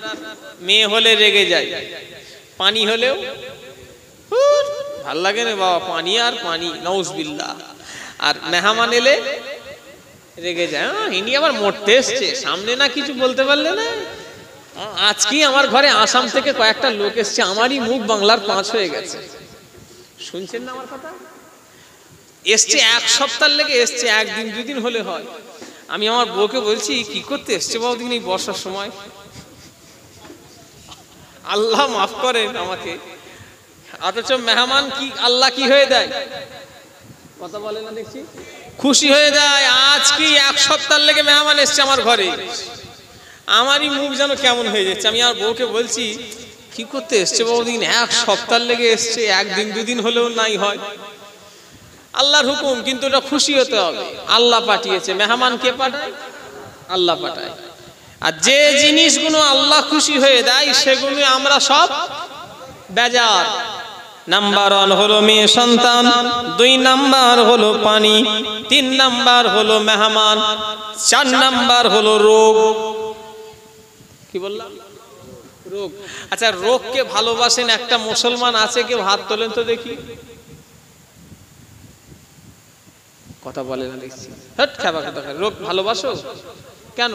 মেয়ে হলে রেগে যাই, পানি হলেও ভাল লাগে না বাবা, পানি আর পানি, নাউজুবিল্লাহ। আর মেহমান এলে রেগে যায়, ইনি আবার মরতে এসছে, সামনে না কিছু বলতে পারলে না। আজকে আমার ঘরে আসাম থেকে কয়েকটা লোক এসছে, আমারই মুখ বাংলার 5 হয়ে গেছে। শুনছেন না আমার কথা? এসছে 1 সপ্তাহ লেগে এসছে, 1 দিন 2 দিন হলে হয়। আমি আমার বউকে বলছি কি করতে এসছে বাবু দিন এই বর্ষার সময়? আল্লাহ মাফ করেন আমাকে। অথচ মেহমান কি আল্লাহ কি হয়ে দেয়? কথা বলে না দেখছি, খুশি হয়ে যায়। আজ কি 1 সপ্তাহ লেগে মেহমান এসছে আমার ঘরে, আমারই মুখ যেন কেমন হয়ে যাচ্ছে। আমি আর বউকে বলছি কি করতে এসছে বাবু দিন? 1 সপ্তাহ লেগে এসছে, 1 দিন 2 দিন হলেও নাই হয়। আল্লাহর হুকুম, কিন্তু এটা খুশি হতে হবে। আল্লাহ পাঠিয়েছে। মেহমান কে পাঠায়? আল্লাহ পাঠায়। আর যে জিনিসগুলো আল্লাহ খুশি হয়ে দেয় সেগুলো আমরা সব বেজার। নাম্বার 1 হলো মেয়ে সন্তান, 2 নাম্বার হলো পানি, 3 নাম্বার হলো মেহমান, 4 নাম্বার হলো রোগ। কি বললাম? রোগ। আচ্ছা, রোগকে ভালোবাসেন একটা মুসলমান আছে কেউ? হাত তোলেন তো দেখি। কথা বলে না দেখছি। হট খাবা কথা। রোগ ভালোবাসো কেন?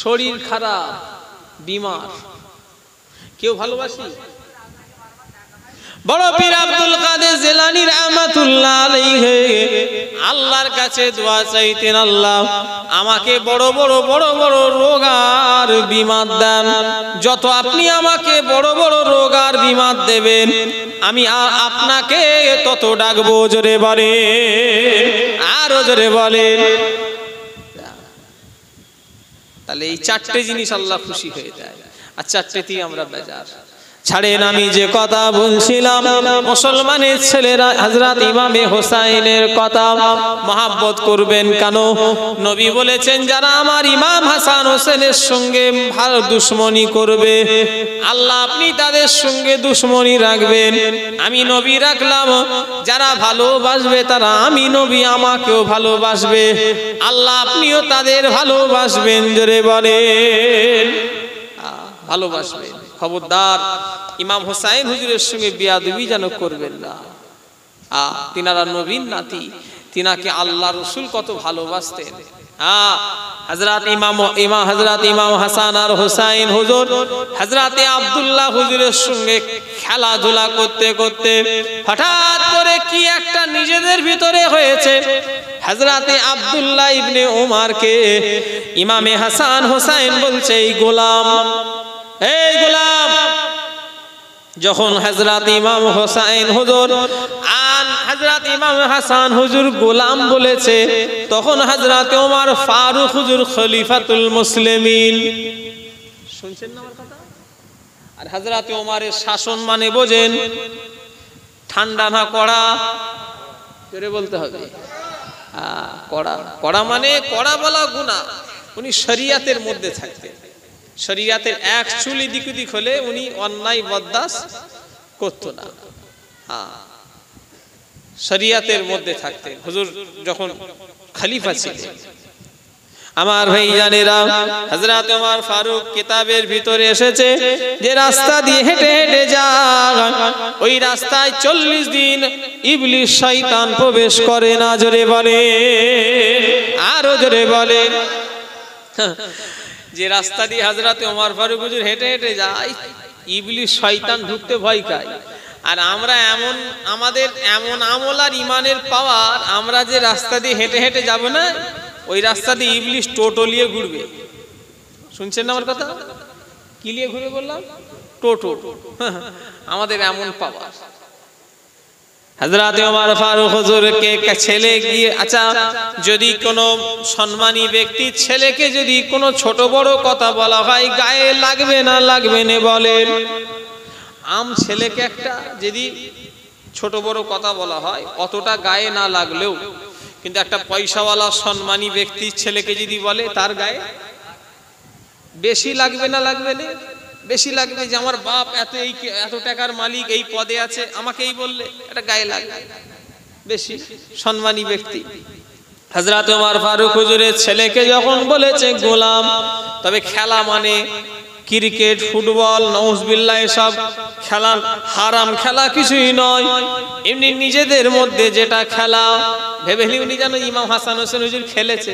শরীর খারাপ, বিমার, কেউ ভালোবাসি? বড় পীর আব্দুল কাদের জিলানী রাহমাতুল্লাহ আলাইহি আল্লাহর কাছে দোয়া চাইতেন, আল্লাহ আমাকে বড় বড় রোগ আর বিমার দেন। যত আপনি আমাকে বড় বড় রোগ আর বিমার দেবেন আমি আপনাকে তত ডাকবো। জোরে বলেন, আরো জোরে বলেন। তাহলে এই 4টে জিনিস আল্লাহ খুশি হয়ে যায়, আর 4টেতেই আমরা বেজার। ছাড়েন, আমি যে কথা বলছিলাম মুসলমানের ছেলেরা হযরত ইমামে হোসাইনের কথা মহব্বত করবেন কেন? নবী বলেছেন যারা আমার ইমাম হাসান হোসেনের সঙ্গে ভালো দুশমনি করবে আল্লাহ আপনি তাদের সঙ্গে দুশমনি রাখবেন। আমি নবী রাখলাম, যারা ভালোবাসবে তারা আমি নবী আমাকেও ভালোবাসবে, আল্লাহ আপনিও তাদের ভালোবাসবেন। জোরে বলেন, ভালোবাসবেন। খবরদার ইমাম হোসাইন হুজুরের সঙ্গে বেয়াদবি যেন করবেন না। তিনারা নবীর নাতি, তিনাকে আল্লাহ রসুল কত ভালোবাসতেন। হযরত ইমাম হাসান আর হোসাইন হুজুর হযরত আব্দুল্লাহ হুজুরের সঙ্গে খেলাধুলা করতে করতে হঠাৎ করে কি একটা নিজেদের ভিতরে হয়েছে। হযরত আব্দুল্লাহ ইবনে উমারকে ইমামে হাসান হোসাইন বলছে এই গোলাম, এই গোলাম। যখন হযরত ইমাম হোসাইন হুজুর হযরত ইমাম হাসান হুজুর গোলাম বলেছে, তখন হযরত ওমর ফারুক হুজুর খলিফাতুল মুসলিমিন। শুনছেন না আমার কথা? আর হযরত ওমরের শাসন মানে বোঝেন, ঠান্ডা না কড়া, জোরে বলতে হবে। কড়া, কড়া মানে কড়া বলা গুনাহ। উনি শরিয়াতের মধ্যে থাকতেন, শরিয়াতের এক চুলি দিক দিক হলে উনি অন্যায় বরদাস্ত করতো না। শরিয়াতের মধ্যে থাকতেন হুজুর যখন খলিফা ছিলেন। আমার ভাইজানেরা, হযরত ওমর ফারুক কিতাবের ভিতরে এসেছে যে রাস্তা দিয়ে হেঁটে হেঁটে যায়, ওই রাস্তায় 40 দিন ইবলিস শয়তান প্রবেশ করে না। জোরে বলে, আরো জোরে বলে। যে রাস্তা দিয়ে হযরত ওমর ফারুক হুজুর হেঁটে হেঁটে যায়, ইবলিস শয়তান ঢুকতে ভয় পায়। আর আমরা এমন, আমাদের এমন আমল আর ইমানের পাওয়ার, আমরা যে রাস্তা দিয়ে হেঁটে হেঁটে যাব না, ওই রাস্তা দিয়ে ইবলিস টোটো নিয়ে ঘুরবে। শুনছেন না আমার কথা? কি নিয়ে ঘুরে বললাম? টোটো। আমাদের এমন পাওয়ার। হযরত ওমর ফারুক হুজুরকে ছেলে গিয়ে, আচ্ছা যদি কোনো সম্মানী ব্যক্তি ছেলেকে যদি কোনো ছোট বড় কথা বলা হয়, গায়ে লাগবে না লাগবে না বলেন? আম ছেলেকে একটা যদি ছোট বড় কথা বলা হয়, অতটা গায়ে না লাগলেও, কিন্তু একটা পয়সাওয়ালা সম্মানী ব্যক্তির ছেলেকে যদি বলে, তার গায়ে বেশি লাগবে না লাগবে না? বেশি লাগবে। যে আমার বাপ এত টাকার মালিক, এই পদে আছে, আমাকেই বললে এটা গায়ে লাগবে বেশি। সম্মানী ব্যক্তি হযরত ওমর ফারুক হুজুরের ছেলেকে যখন বলেছে গোলাম, তবে খেলা মানে ক্রিকেট, ফুটবল, নাউজুবিল্লাহ, এসব খেলা হারাম খেলা কিছুই নয়। এমনি নিজেদের মধ্যে যেটা খেলা, ভেবেলি উনি যেন ইমাম হাসান হোসেন হুজুর খেলেছে,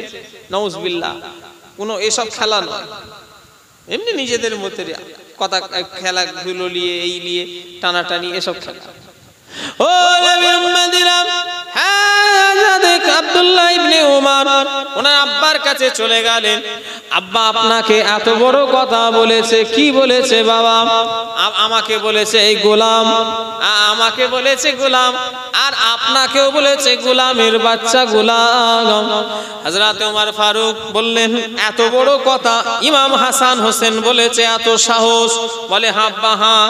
নাউজুবিল্লাহ, কোনো এসব খেলা নয়। এমনি নিজেদের মধ্যে কথা, খেলাধুলো নিয়ে, এই নিয়ে টানাটানি, এসব খেলা। ও নবী উম্মতিরা, হযরত আব্দুল্লাহ ইবনে ওমর ওনার আব্বার কাছে চলে গেলেন। আব্বা আপনাকে এত বড় কথা বলেছে। কি বলেছে বাবা? আমাকে বলেছে এই গোলাম, আমাকে বলেছে গোলাম, আর আপনাকেও বলেছে গোলামের বাচ্চা গোলাম। হযরত ওমর ফারুক বললেন, এত বড় কথা ইমাম হাসান হোসেন বলেছে, এত সাহস? বলে হ্যাঁ আব্বা, হ্যাঁ,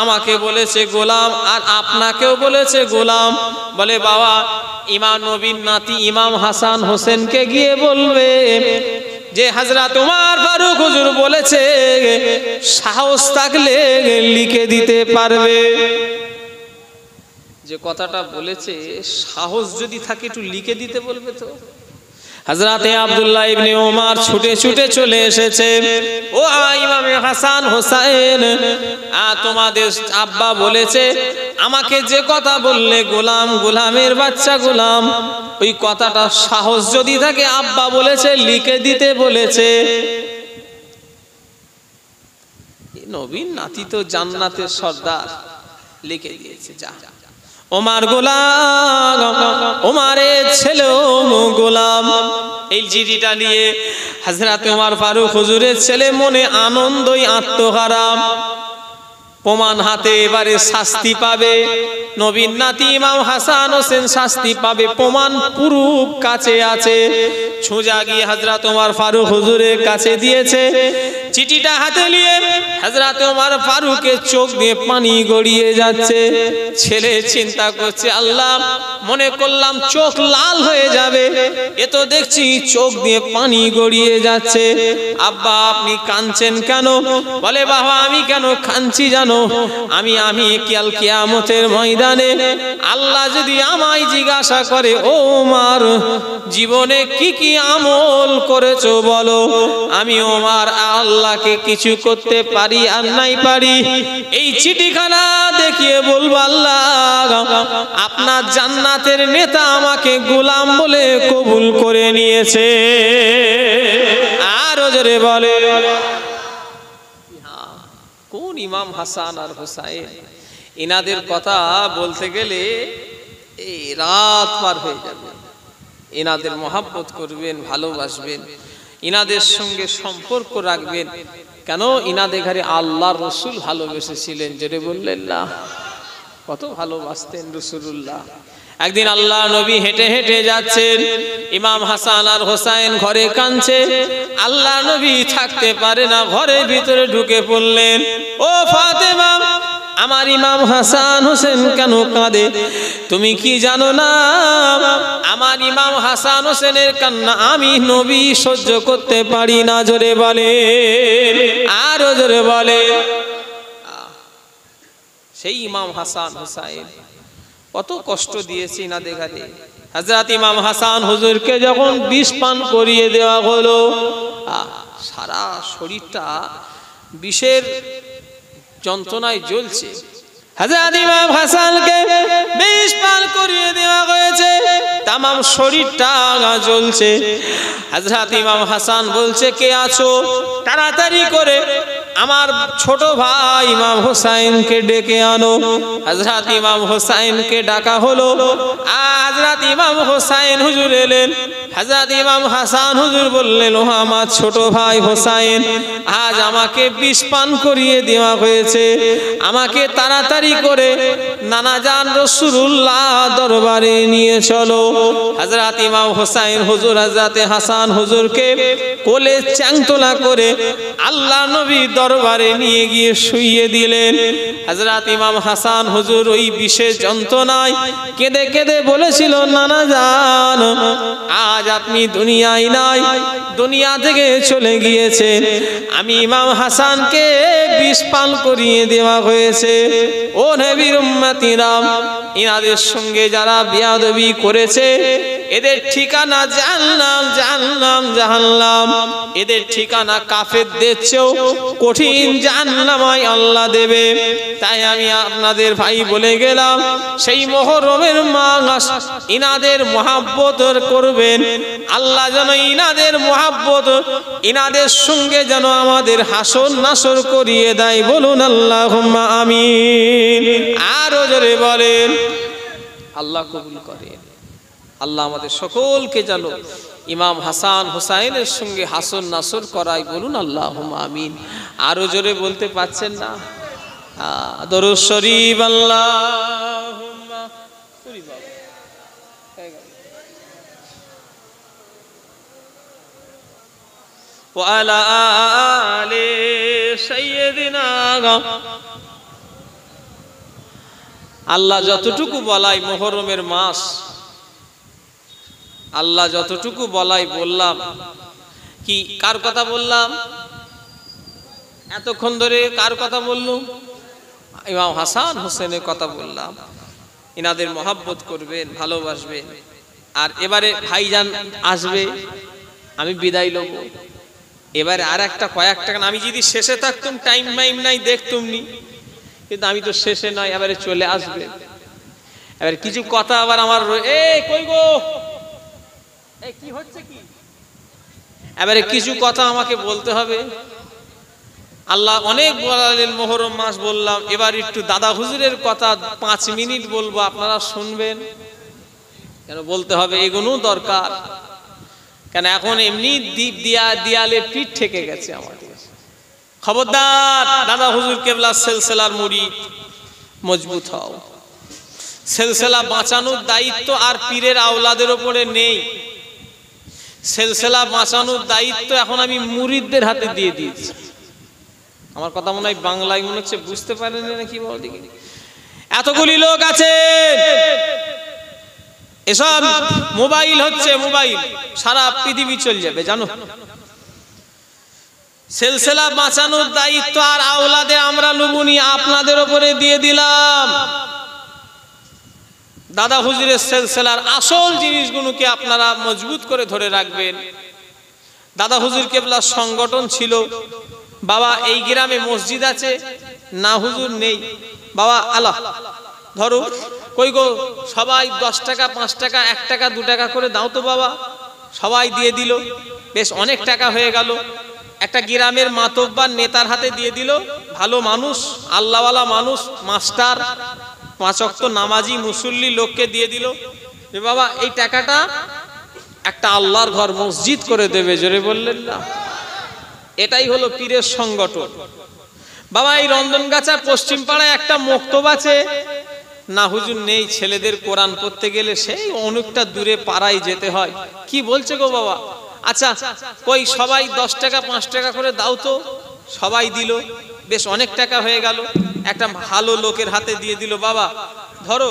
আমাকে বলেছে গোলাম আর আপনাকেও বলেছে গোলাম। বলে বাবা, ইমাম নবীর নাতি ইমাম হাসান হোসেনকে গিয়ে বলবে যে হযরত ওমর ফারুক হুজুর বলেছে, সাহস থাকলে লিখে দিতে পারবে। যে কথাটা বলেছে, সাহস যদি থাকে একটু লিখে দিতে বলবে তো। হযরতে আব্দুল্লাহ ইবনে ওমর ছুটে ছুটে চলে এসেছে। ও ইমাম হাসান হোসেন, তোমাদের আব্বা বলেছে, আমাকে যে কথা বললে গোলাম, গোলামের বাচ্চা গোলাম, ওই কথাটা সাহস যদি থাকে, আব্বা বলেছে লিখে দিতে বলেছে। নবীর নাতি তো জান্নাতের সর্দার, লিখে দিয়েছে। যা ওমর গোলাম, ওমরের ছেলেও গোলাম। এই জিডিটা নিয়ে হযরত ওমর ফারুক হুজুরের ছেলে মনে আনন্দই আত্মহারা। প্রমাণ হাতে, এবারে শাস্তি পাবে। নবীর নাতি ইমাম হাসান হোসেন শাস্তি পাবে, প্রমাণ পুরুপ কাছে আছে। সোজা গিয়ে হযরত ওমর ফারুক হুজুরের কাছে দিয়েছে। চিঠিটা হাতে নিয়ে হযরত ওমর ফারুকের চোখ দিয়ে পানি গড়িয়ে যাচ্ছে। ছেলে চিন্তা করছে, আল্লাহ, মনে করলাম চোখ লাল হয়ে যাবে, এ তো দেখছি চোখ দিয়ে পানি গড়িয়ে যাচ্ছে। আব্বা আপনি কাঁদছেন কেন? বলে বাবা, আমি কেন কাঁদছি জানো? আমি কাল কিয়ামতের ময়দানে আল্লাহ যদি আমায় জিজ্ঞাসা করে, ও ওমর, জীবনে কি কি আমল করেছো বলো, আমি ওমর আল্লাহকে কিছু করতে পারি আর নাই পারি, এই চিঠিখানা দেখিয়ে বলবো, আল্লাহ আপনার জান্নাতের নেতা আমাকে গোলাম বলে কবুল করে নিয়েছে। আরো জোরে বলে, কোন ইমাম হাসান আর হোসাইন, ইনাদের কথা বলতে গেলে এই রাত পার হয়ে যাবে। ইনাদের মহব্বত করবেন, ভালোবাসবেন, ইনাদের সঙ্গে সম্পর্ক রাখবেন। কেন? ইনাদের ঘরে আল্লাহ রসুল ভালোবেসেছিলেন। যেটা বললেন না, কত ভালোবাসতেন রাসূলুল্লাহ। একদিন আল্লাহ নবী হেঁটে হেঁটে যাচ্ছেন, ইমাম হাসান আর হোসাইন ঘরে কাঁদছে। আল্লাহ নবী থাকতে পারে না, ঘরের ভিতরে ঢুকে পড়লেন। ও ফাতেমা, আমার ইমাম হাসান হোসেন কেন কাঁদে? তুমি কি জানো না আমার ইমাম হাসান হোসেনের কান্না আমি নবী সহ্য করতে পারি না? জোরে বলে, আরো জোরে বলে। সেই ইমাম হাসান হোসাইন কত কষ্ট দিয়েছি না দেখাতে। হযরত ইমাম হাসান হুজুরকে যখন বিষ পান করিয়ে দেওয়া হলো, সারা শরীরটা বিষের যন্ত্রণায় জ্বলছে। হযরত ইমাম হাসানকে বিষ পান করিয়ে দেওয়া হয়েছে, তামাম শরীরটা জ্বলছে। হযরত ইমাম হাসান বলছে, কে আছো? তাড়াতাড়ি করে আমার ছোট ভাই ইমাম হোসাইনকে ডেকে আনো। হযরত ইমাম হোসাইনকে ডাকা হলো। হযরত ইমাম হোসাইন হুজুর এলেন। হযরত ইমাম হাসান হুজুর বললেন, ও আমার ছোট ভাই হোসাইন, আজ আমাকে বিষ পান করিয়ে দেওয়া হয়েছে, আমাকে তাড়াতাড়ি করে নানাজান রাসূলুল্লাহ দরবারে নিয়ে চলো। হযরত ইমাম হোসাইন হুজুর হযরত হাসান হুজুরকে কোলে চ্যাংতলা করে আল্লাহ নবী দরবারে নিয়ে গিয়ে শুইয়ে দিলেন। হযরত ইমাম হাসান হুজুর ওই বিশেষ যন্ত্রণায় কেঁদে কেঁদে বলেছিল, নানা জান, আজ আপনি দুনিয়ায় নাই, দুনিয়া থেকে চলে গিয়েছেন। আমি ইমাম হাসানকে বিষ পান করিয়ে দেওয়া হয়েছে। ও নবীর উম্মতিরা, ইনাদের সঙ্গে যারা বেয়াদবি করেছে এদের ঠিকানা জাহান্নাম, জাহান্নাম, জাহান্নাম। এদের ঠিকানা কাফেরদের চেয়েও কঠিন জাহান্নামায় আল্লাহ দেবে। তাই আমি আপনাদের ভাই বলে গেলাম, সেই মুহররমের মাস ইনাদের মহব্বত করবেন। আল্লাহ যেন ইনাদের মহব্বত, ইনাদের সঙ্গে যেন আমাদের হাসর নাসর করিয়ে দেয়। বলুন আল্লাহুম্মা আমিন। আরো জোরে বলেন, আল্লাহ কবুল করেন। আল্লাহ আমাদের সকলকে যেন ইমাম হাসান হোসাইনের সঙ্গে হাসর নাসর করায়। বলুন আল্লাহুম্মা আমিন। আরো জোরে বলতে পাচ্ছেন না? দরুদ শরীফ আল্লাহুম্মা ওয়া আলা আলি সাইয়্যিদিনা। আল্লাহ যতটুকু বলাই মুহররমের মাস, আল্লাহ যতটুকু বলাই বললাম। কি কার কথা বললাম এতক্ষণ ধরে? কার কথা বললাম? ইমাম হাসান হোসেনের কথা বললাম। ইনাদের মহব্বত করবেন, ভালোবাসবেন। আর এবারে ভাইজান আসবে, আমি বিদায় লব। এবারে আর একটা কয়েকটা গান, আমি যদি শেষে থাকতাম টাইম মাইম নাই দেখতুম নি, কিন্তু আমি তো শেষে নয়, এবারে চলে আসবে। এবারে কিছু কথা আবার আমার কই গো, কি হচ্ছে কি? এবারে কিছু কথা আমাকে বলতে হবে। আল্লাহ অনেক বলালেন, মুহররম মাস বললাম। এবার একটু দাদা হুজুরের কথা 5 মিনিট বলবো, আপনারা শুনবেন। কেন বলতে হবে? এগুলো দরকার। কেন এখন এমনি দিয়ালে পিঠ ঠেকে গেছে আমাদের। খবরদার, দাদা হুজুর কেবলা সিলসিলার মুরিদ, মজবুত হও। সিলসিলা বাঁচানোর দায়িত্ব আর পীরের আওলাদের উপরে নেই। সিলসিলা বাঁচানোর দায়িত্ব এখন আমি মুরিদদের হাতে দিয়ে দিয়েছি। আমার কথা মনে হয় বাংলায় মনে হচ্ছে বুঝতে পারেন না, কি বল দেখি। এতগুলি লোক আছে, এসব মোবাইল হচ্ছে, মোবাইল সারা পৃথিবী চলে যাবে, জানো। সিলসিলা বাঁচানোর দায়িত্ব আর আওলাদে আমরা লুবুনি, আপনাদের উপরে দিয়ে দিলাম। দাদা হুজুরের সিলসিলার আসল জিনিসগুলোকে আপনারা মজবুত করে ধরে রাখবেন। দাদা হুজুর কেবলা সংগঠন ছিল। বাবা এই গ্রামে মসজিদ আছে না, হুজুর নেই। বাবা আল্লাহ ধরো, কই গো সবাই 10 টাকা 5 টাকা 1 টাকা 2 টাকা করে দাও তো বাবা। সবাই দিয়ে দিল, বেশ অনেক টাকা হয়ে গেল। একটা গ্রামের মাতব্বার নেতার হাতে দিয়ে দিল, ভালো মানুষ, আল্লাহওয়ালা মানুষ, মাস্টার, 5 ওয়াক্ত নামাজি মুসল্লি লোককে দিয়ে দিল যে বাবা এই টাকাটা একটা আল্লাহর ঘর মসজিদ করে দেবে। জোরে বললেন না? এটাই হলো পীরের সংগঠন। বাবা এই রন্ধনগাছা পশ্চিম পাড়ায় একটা মক্তব আছে, না হুজুর নেই, ছেলেদের কোরআন পড়তে গেলে সেই অনেকটা দূরে পাড়ায় যেতে হয়। কি বলছে গো বাবা? আচ্ছা কই সবাই 10 টাকা 5 টাকা করে দাও তো। সবাই দিল, বেশ অনেক টাকা হয়ে গেল। একটা ভালো লোকের হাতে দিয়ে দিল, বাবা ধরো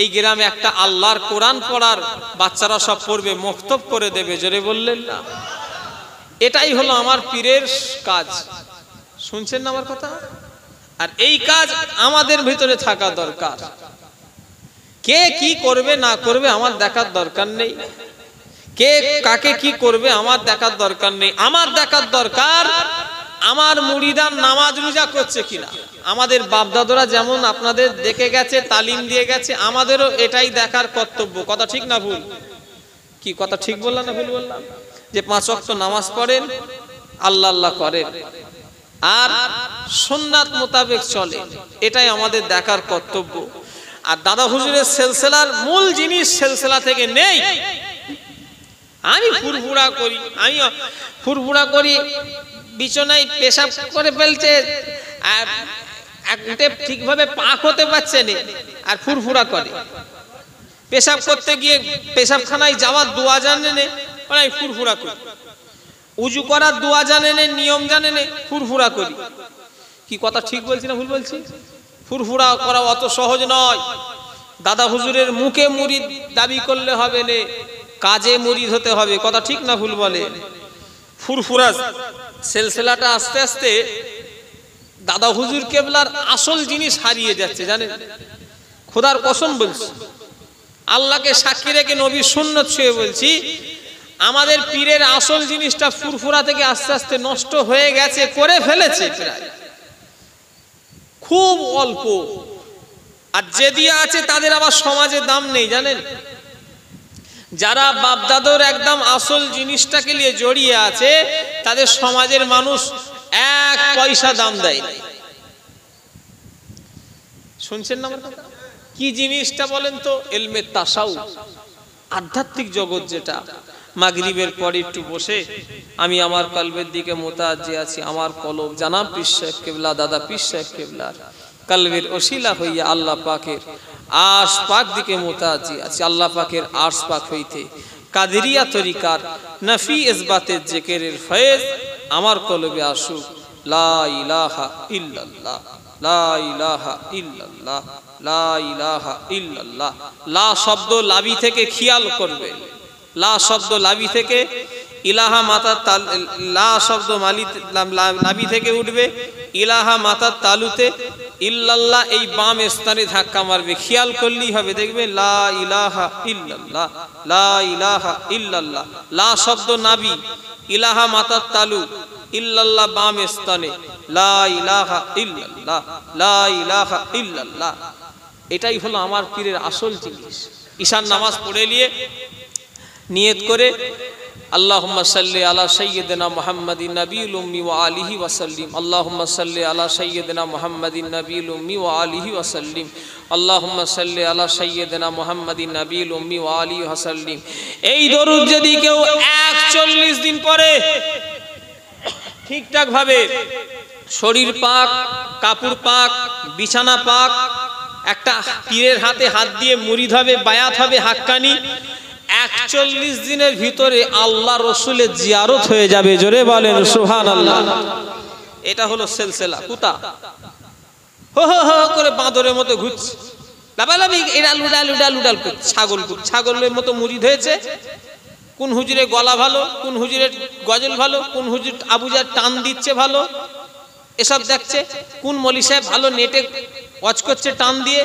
এই গ্রামে একটা আল্লাহর কোরআন পড়ার বাচ্চারা সব পড়বে, মক্তব করে দেবে। জোরে বললেন না? এটাই হলো আমার পীরের কাজ। শুনছেন না আমার কথা? আর এই কাজ আমাদের ভিতরে থাকা দরকার। কে কি করবে না করবে আমার দেখার দরকার নেই, কে কাকে কি করবে আমার দেখার দরকার নেই। আমার দেখার দরকার আমার মুরিদান নামাজ রোজা করছে কিনা। আমাদের বাপদাদরা যেমন আপনাদের দেখে গেছে, তালিম দিয়ে গেছে, আমাদেরও এটাই দেখার কর্তব্য। কথা ঠিক না ভুল? কি কথা ঠিক বললাম না ভুল বললাম? যে 5 ওয়াক্ত নামাজ পড়েন, আল্লাহ আল্লাহ করেন, আর সুন্নাত মোতাবেক চলে, এটাই আমাদের দেখার কর্তব্য। আর দাদা হুজুরের সিলসিলার মূল জিনিস সিলসিলা থেকে নেই। আমি ফুরফুরা করি, বিছানায় পেশাব করে ফেলছে, ঠিকভাবে পাক হতে পারছে না, আর ফুরফুরা করে। পেশাব করতে গিয়ে পেশাবখানায় যাওয়ার দোয়া জানে না, ফুরফুরা করি। উজু করার দোয়া জানে না, নিয়ম জানে না, ফুরফুরা করি। কি কথা ঠিক বলছি না ভুল বলছি? ফুরফুরা করা অত সহজ নয়। দাদা হুজুরের মুখে মুরিদ দাবি করলে হবে না, কাজে মুরিদ হতে হবে। কথা ঠিক না ভুল বলে? ফুরফুরা সিলসিলাটা আস্তে আস্তে দাদা হুজুর কেবলার আসল জিনিস হারিয়ে যাচ্ছে, জানেন? খোদার কসম বলছি, আল্লাহকে সাক্ষী রেখে নবীর সুন্নত ছুঁয়ে বলছি, আমাদের পীরের আসল জিনিসটা ফুরফুরা থেকে আস্তে আস্তে নষ্ট হয়ে গেছে, করে ফেলেছে প্রায় খুব অল্প। আর যে দিয়ে আছে তাদের আবার সমাজে দাম নেই, জানেন? যারা বাপদাদর একদম আসল জিনিসটাকে নিয়ে জড়িয়ে আছে, তাদের সমাজের মানুষ 1 পয়সা দাম দেয় না। শুনছেন না আমার কথা? কি জিনিসটা বলেন তো? ইলমে তাসাউফ, আধ্যাত্মিক জগৎ। যেটা মাগরিবের পরে একটু বসে আমি আমার কলবের দিকে মুতাজ্জি আছি, আমার কলব জানাব পীর সাহেব কেবলা, দাদা পীর সাহেব কেবলার কলবের ওসিলা হইয়া আল্লাহ পাকের আরশ পাক দিকে মুতাজ্জি আছি। আল্লাহ পাকের আরশ পাক হইতে কাদেরিয়া তরিকার নফি ইসবাতের জিকিরের ফয়েজ আমার কলবে আসুক। লা ইলাহা ইল্লাল্লাহ, লা ইলাহা ইল্লাল্লাহ, লা ইলাহা ইল্লাল্লাহ। লা শব্দ লাভি থেকে খেয়াল করবে, লা শব্দ লাভি থেকে, ইলাহা মাতার তাল, লা শব্দ লাভি থেকে উঠবে, ইলাহা মাতার তালুতে, ইল্লাল্লাহ এই বাম স্থানে ধাক্কা মারবে। খেয়াল করলেই হবে, দেখবে লা ইলাহা ইল্লাল্লাহ, লা ইলাহা ইল্লাল্লাহ। লা শব্দ নাভি, ইলাহা মাতার তালু, ইল্লাল্লাহ বাম স্থানে, লা ইলাহা ইল্লাল্লাহ, লা ইলাহা ইল্লাল্লাহ। এটাই হলো আমার পীরের আসল জিনিস। ঈশান নামাজ পড়ে নিয়ে নিয়ত করে আল্লাহুম্মা সাল্লি আলা সাইয়্যিদিনা মুহাম্মাদিন নাবিয়্যিল উম্মি ওয়া আলিহি ওয়া সাল্লিম, আল্লাহুম্মা সাল্লি আলা সাইয়্যিদিনা মুহাম্মাদিন নাবিয়্যিল উম্মি ওয়া আলিহি ওয়া সাল্লিম, আল্লাহুম্মা সাল্লি আলা সাইয়্যিদিনা মুহাম্মাদিন নাবিয়্যিল উম্মি ওয়া আলিহি ওয়া সাল্লিম। এই দরুদ যদি কেউ 41 দিন পরে ঠিকঠাক ভাবে, শরীর পাক, কাপড় পাক, বিছানা পাক, একটা পীরের হাতে হাত দিয়ে মুরিদ হবে, বায়াত হবে হাক্কানি, 41 দিনের ভিতরে আল্লাহ রসুলের জিয়ারত হয়ে যাবে। জোরে বলেন সুবহানাল্লাহ। এটা হলো সিলসিলা। কুতা হো হো হো করে বাঁদরের মতো ঘুরছে, লাফালাফি, এডাল উডাল উডাল উডাল করছে, ছাগলের মতো মুরিদ হয়েছে। কোন হুজুরের গলা ভালো, কোন হুজুরের গজল ভালো, কোন হুজুর আবুজার টান দিচ্ছে ভালো, এসব দেখছে। কোন মৌলী সাহেব ভালো নেটে ওয়াজ করছে টান দিয়ে,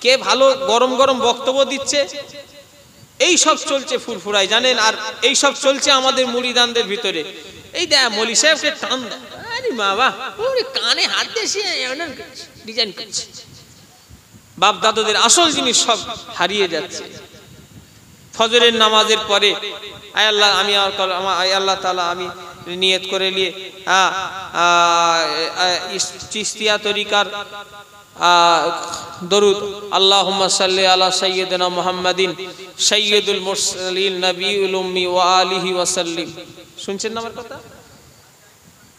কে ভালো গরম গরম বক্তব্য দিচ্ছে, এই সব চলছে ফুরফুরায়, জানেন? আর এই সব চলছে আমাদের মুরিদানদের ভিতরে। এই দেখ মৌলী সাহেবকে টান দেয়, আরে বাবা ওরে কানে হাত দিয়ে ডিজাইন করছে। বাপ দাদাদের আসল জিনিস সব হারিয়ে যাচ্ছে। ফজরের নামাজের পরে আয় আল্লাহ, আমি আয় আল্লাহ তাআলা, আমি নিয়ত করে নিয়ে চিশতিয়া তরিকার দরুদ, আল্লাহুম্মা সাল্লি আলা সাইয়্যিদিনা মুহাম্মাদিন সাইয়্যিদুল মুরসালিন নাবিয়্যুল উম্মি ওয়া আলিহি ওয়া সাল্লিম। শুনছেন না আমার কথা?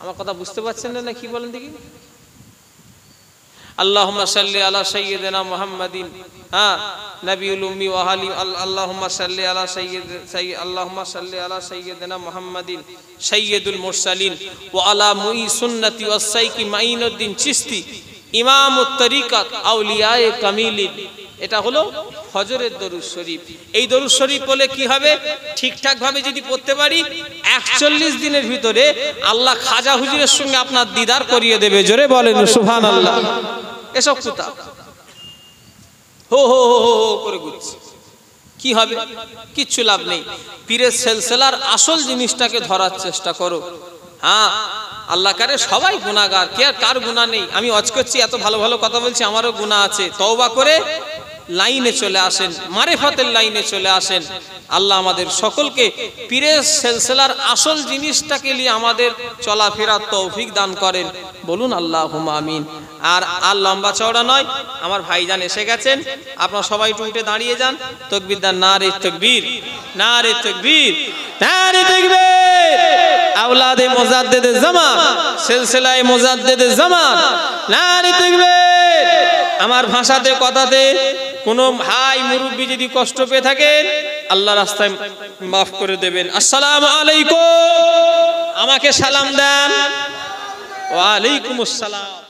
আমার কথা বুঝতে পারছেন না কি বলেন দেখি? আল্লাহুম্মা সাল্লি আলা সাইয়্যিদিনা মুহাম্মাদিন নবিয়ুল উম্মি ওয়া আলি আল্লাহুম্মা সাল্লি আলা সাইয়্যিদিনা মুহাম্মাদিন সাইয়্যিদুল মুরসালিন ওয়া আলা মুই সুন্নতি ওয়াস সাইকি মাইনুদ্দিন চিশতি ইমামুত তরিকাত আউলিয়ায়ে কামিলিন। এটা হলো ফজরের দরুদ শরীফ। এই দরুদ শরীফ বলে কি হবে, ঠিকঠাক ভাবে যদি পড়তে পারি 41 দিনের ভিতরে আল্লাহ খাজা হুজুরের সঙ্গে আপনার দিদার করিয়ে দেবে। জোরে বলেন সুবহানাল্লাহ। এসব কথা হো হো হো করে ঘুরছে, কি হবে? কিচ্ছু লাভ নেই। পীরের সিলসিলার আসল জিনিসটাকে ধরার চেষ্টা করো। আল্লাহ কারে সবাই গুনাহগার, কে আর কার গুনাহ নেই? আমি ওয়াজ করছি, এত ভালো ভালো কথা বলছি, আমারও গুনাহ আছে। তওবা করে লাইনে চলে আসেন, মারিফাতের লাইনে চলে আসেন। আল্লাহ আমাদের সকলকে পীরের সিলসিলার আসল জিনিসটাকে নিয়ে আমাদের চলাফেরার তৌফিক দান করেন। বলুন আল্লাহুম্মা আমিন। আর লম্বা চওড়া নয়, আমার ভাইজান এসে গেছেন, আপনারা সবাই একটু উঠে দাঁড়িয়ে যান। তাকবীর দান, নারে তাকবীর, নারে তাকবীর, নারে তাকবীর। আওলাদে মুজাদ্দিদে জামান, সিলসিলায়ে মুজাদ্দিদে জামান, নারে তাকবীর। আমার ভাষাতে কথাতে কোন ভাই মুরব্বি যদি কষ্ট পেয়ে থাকেন, আল্লাহ রাস্তায় মাফ করে দেবেন। আসসালামু আলাইকুম। আমাকে সালাম দেন। ওয়া আলাইকুমুস সালাম।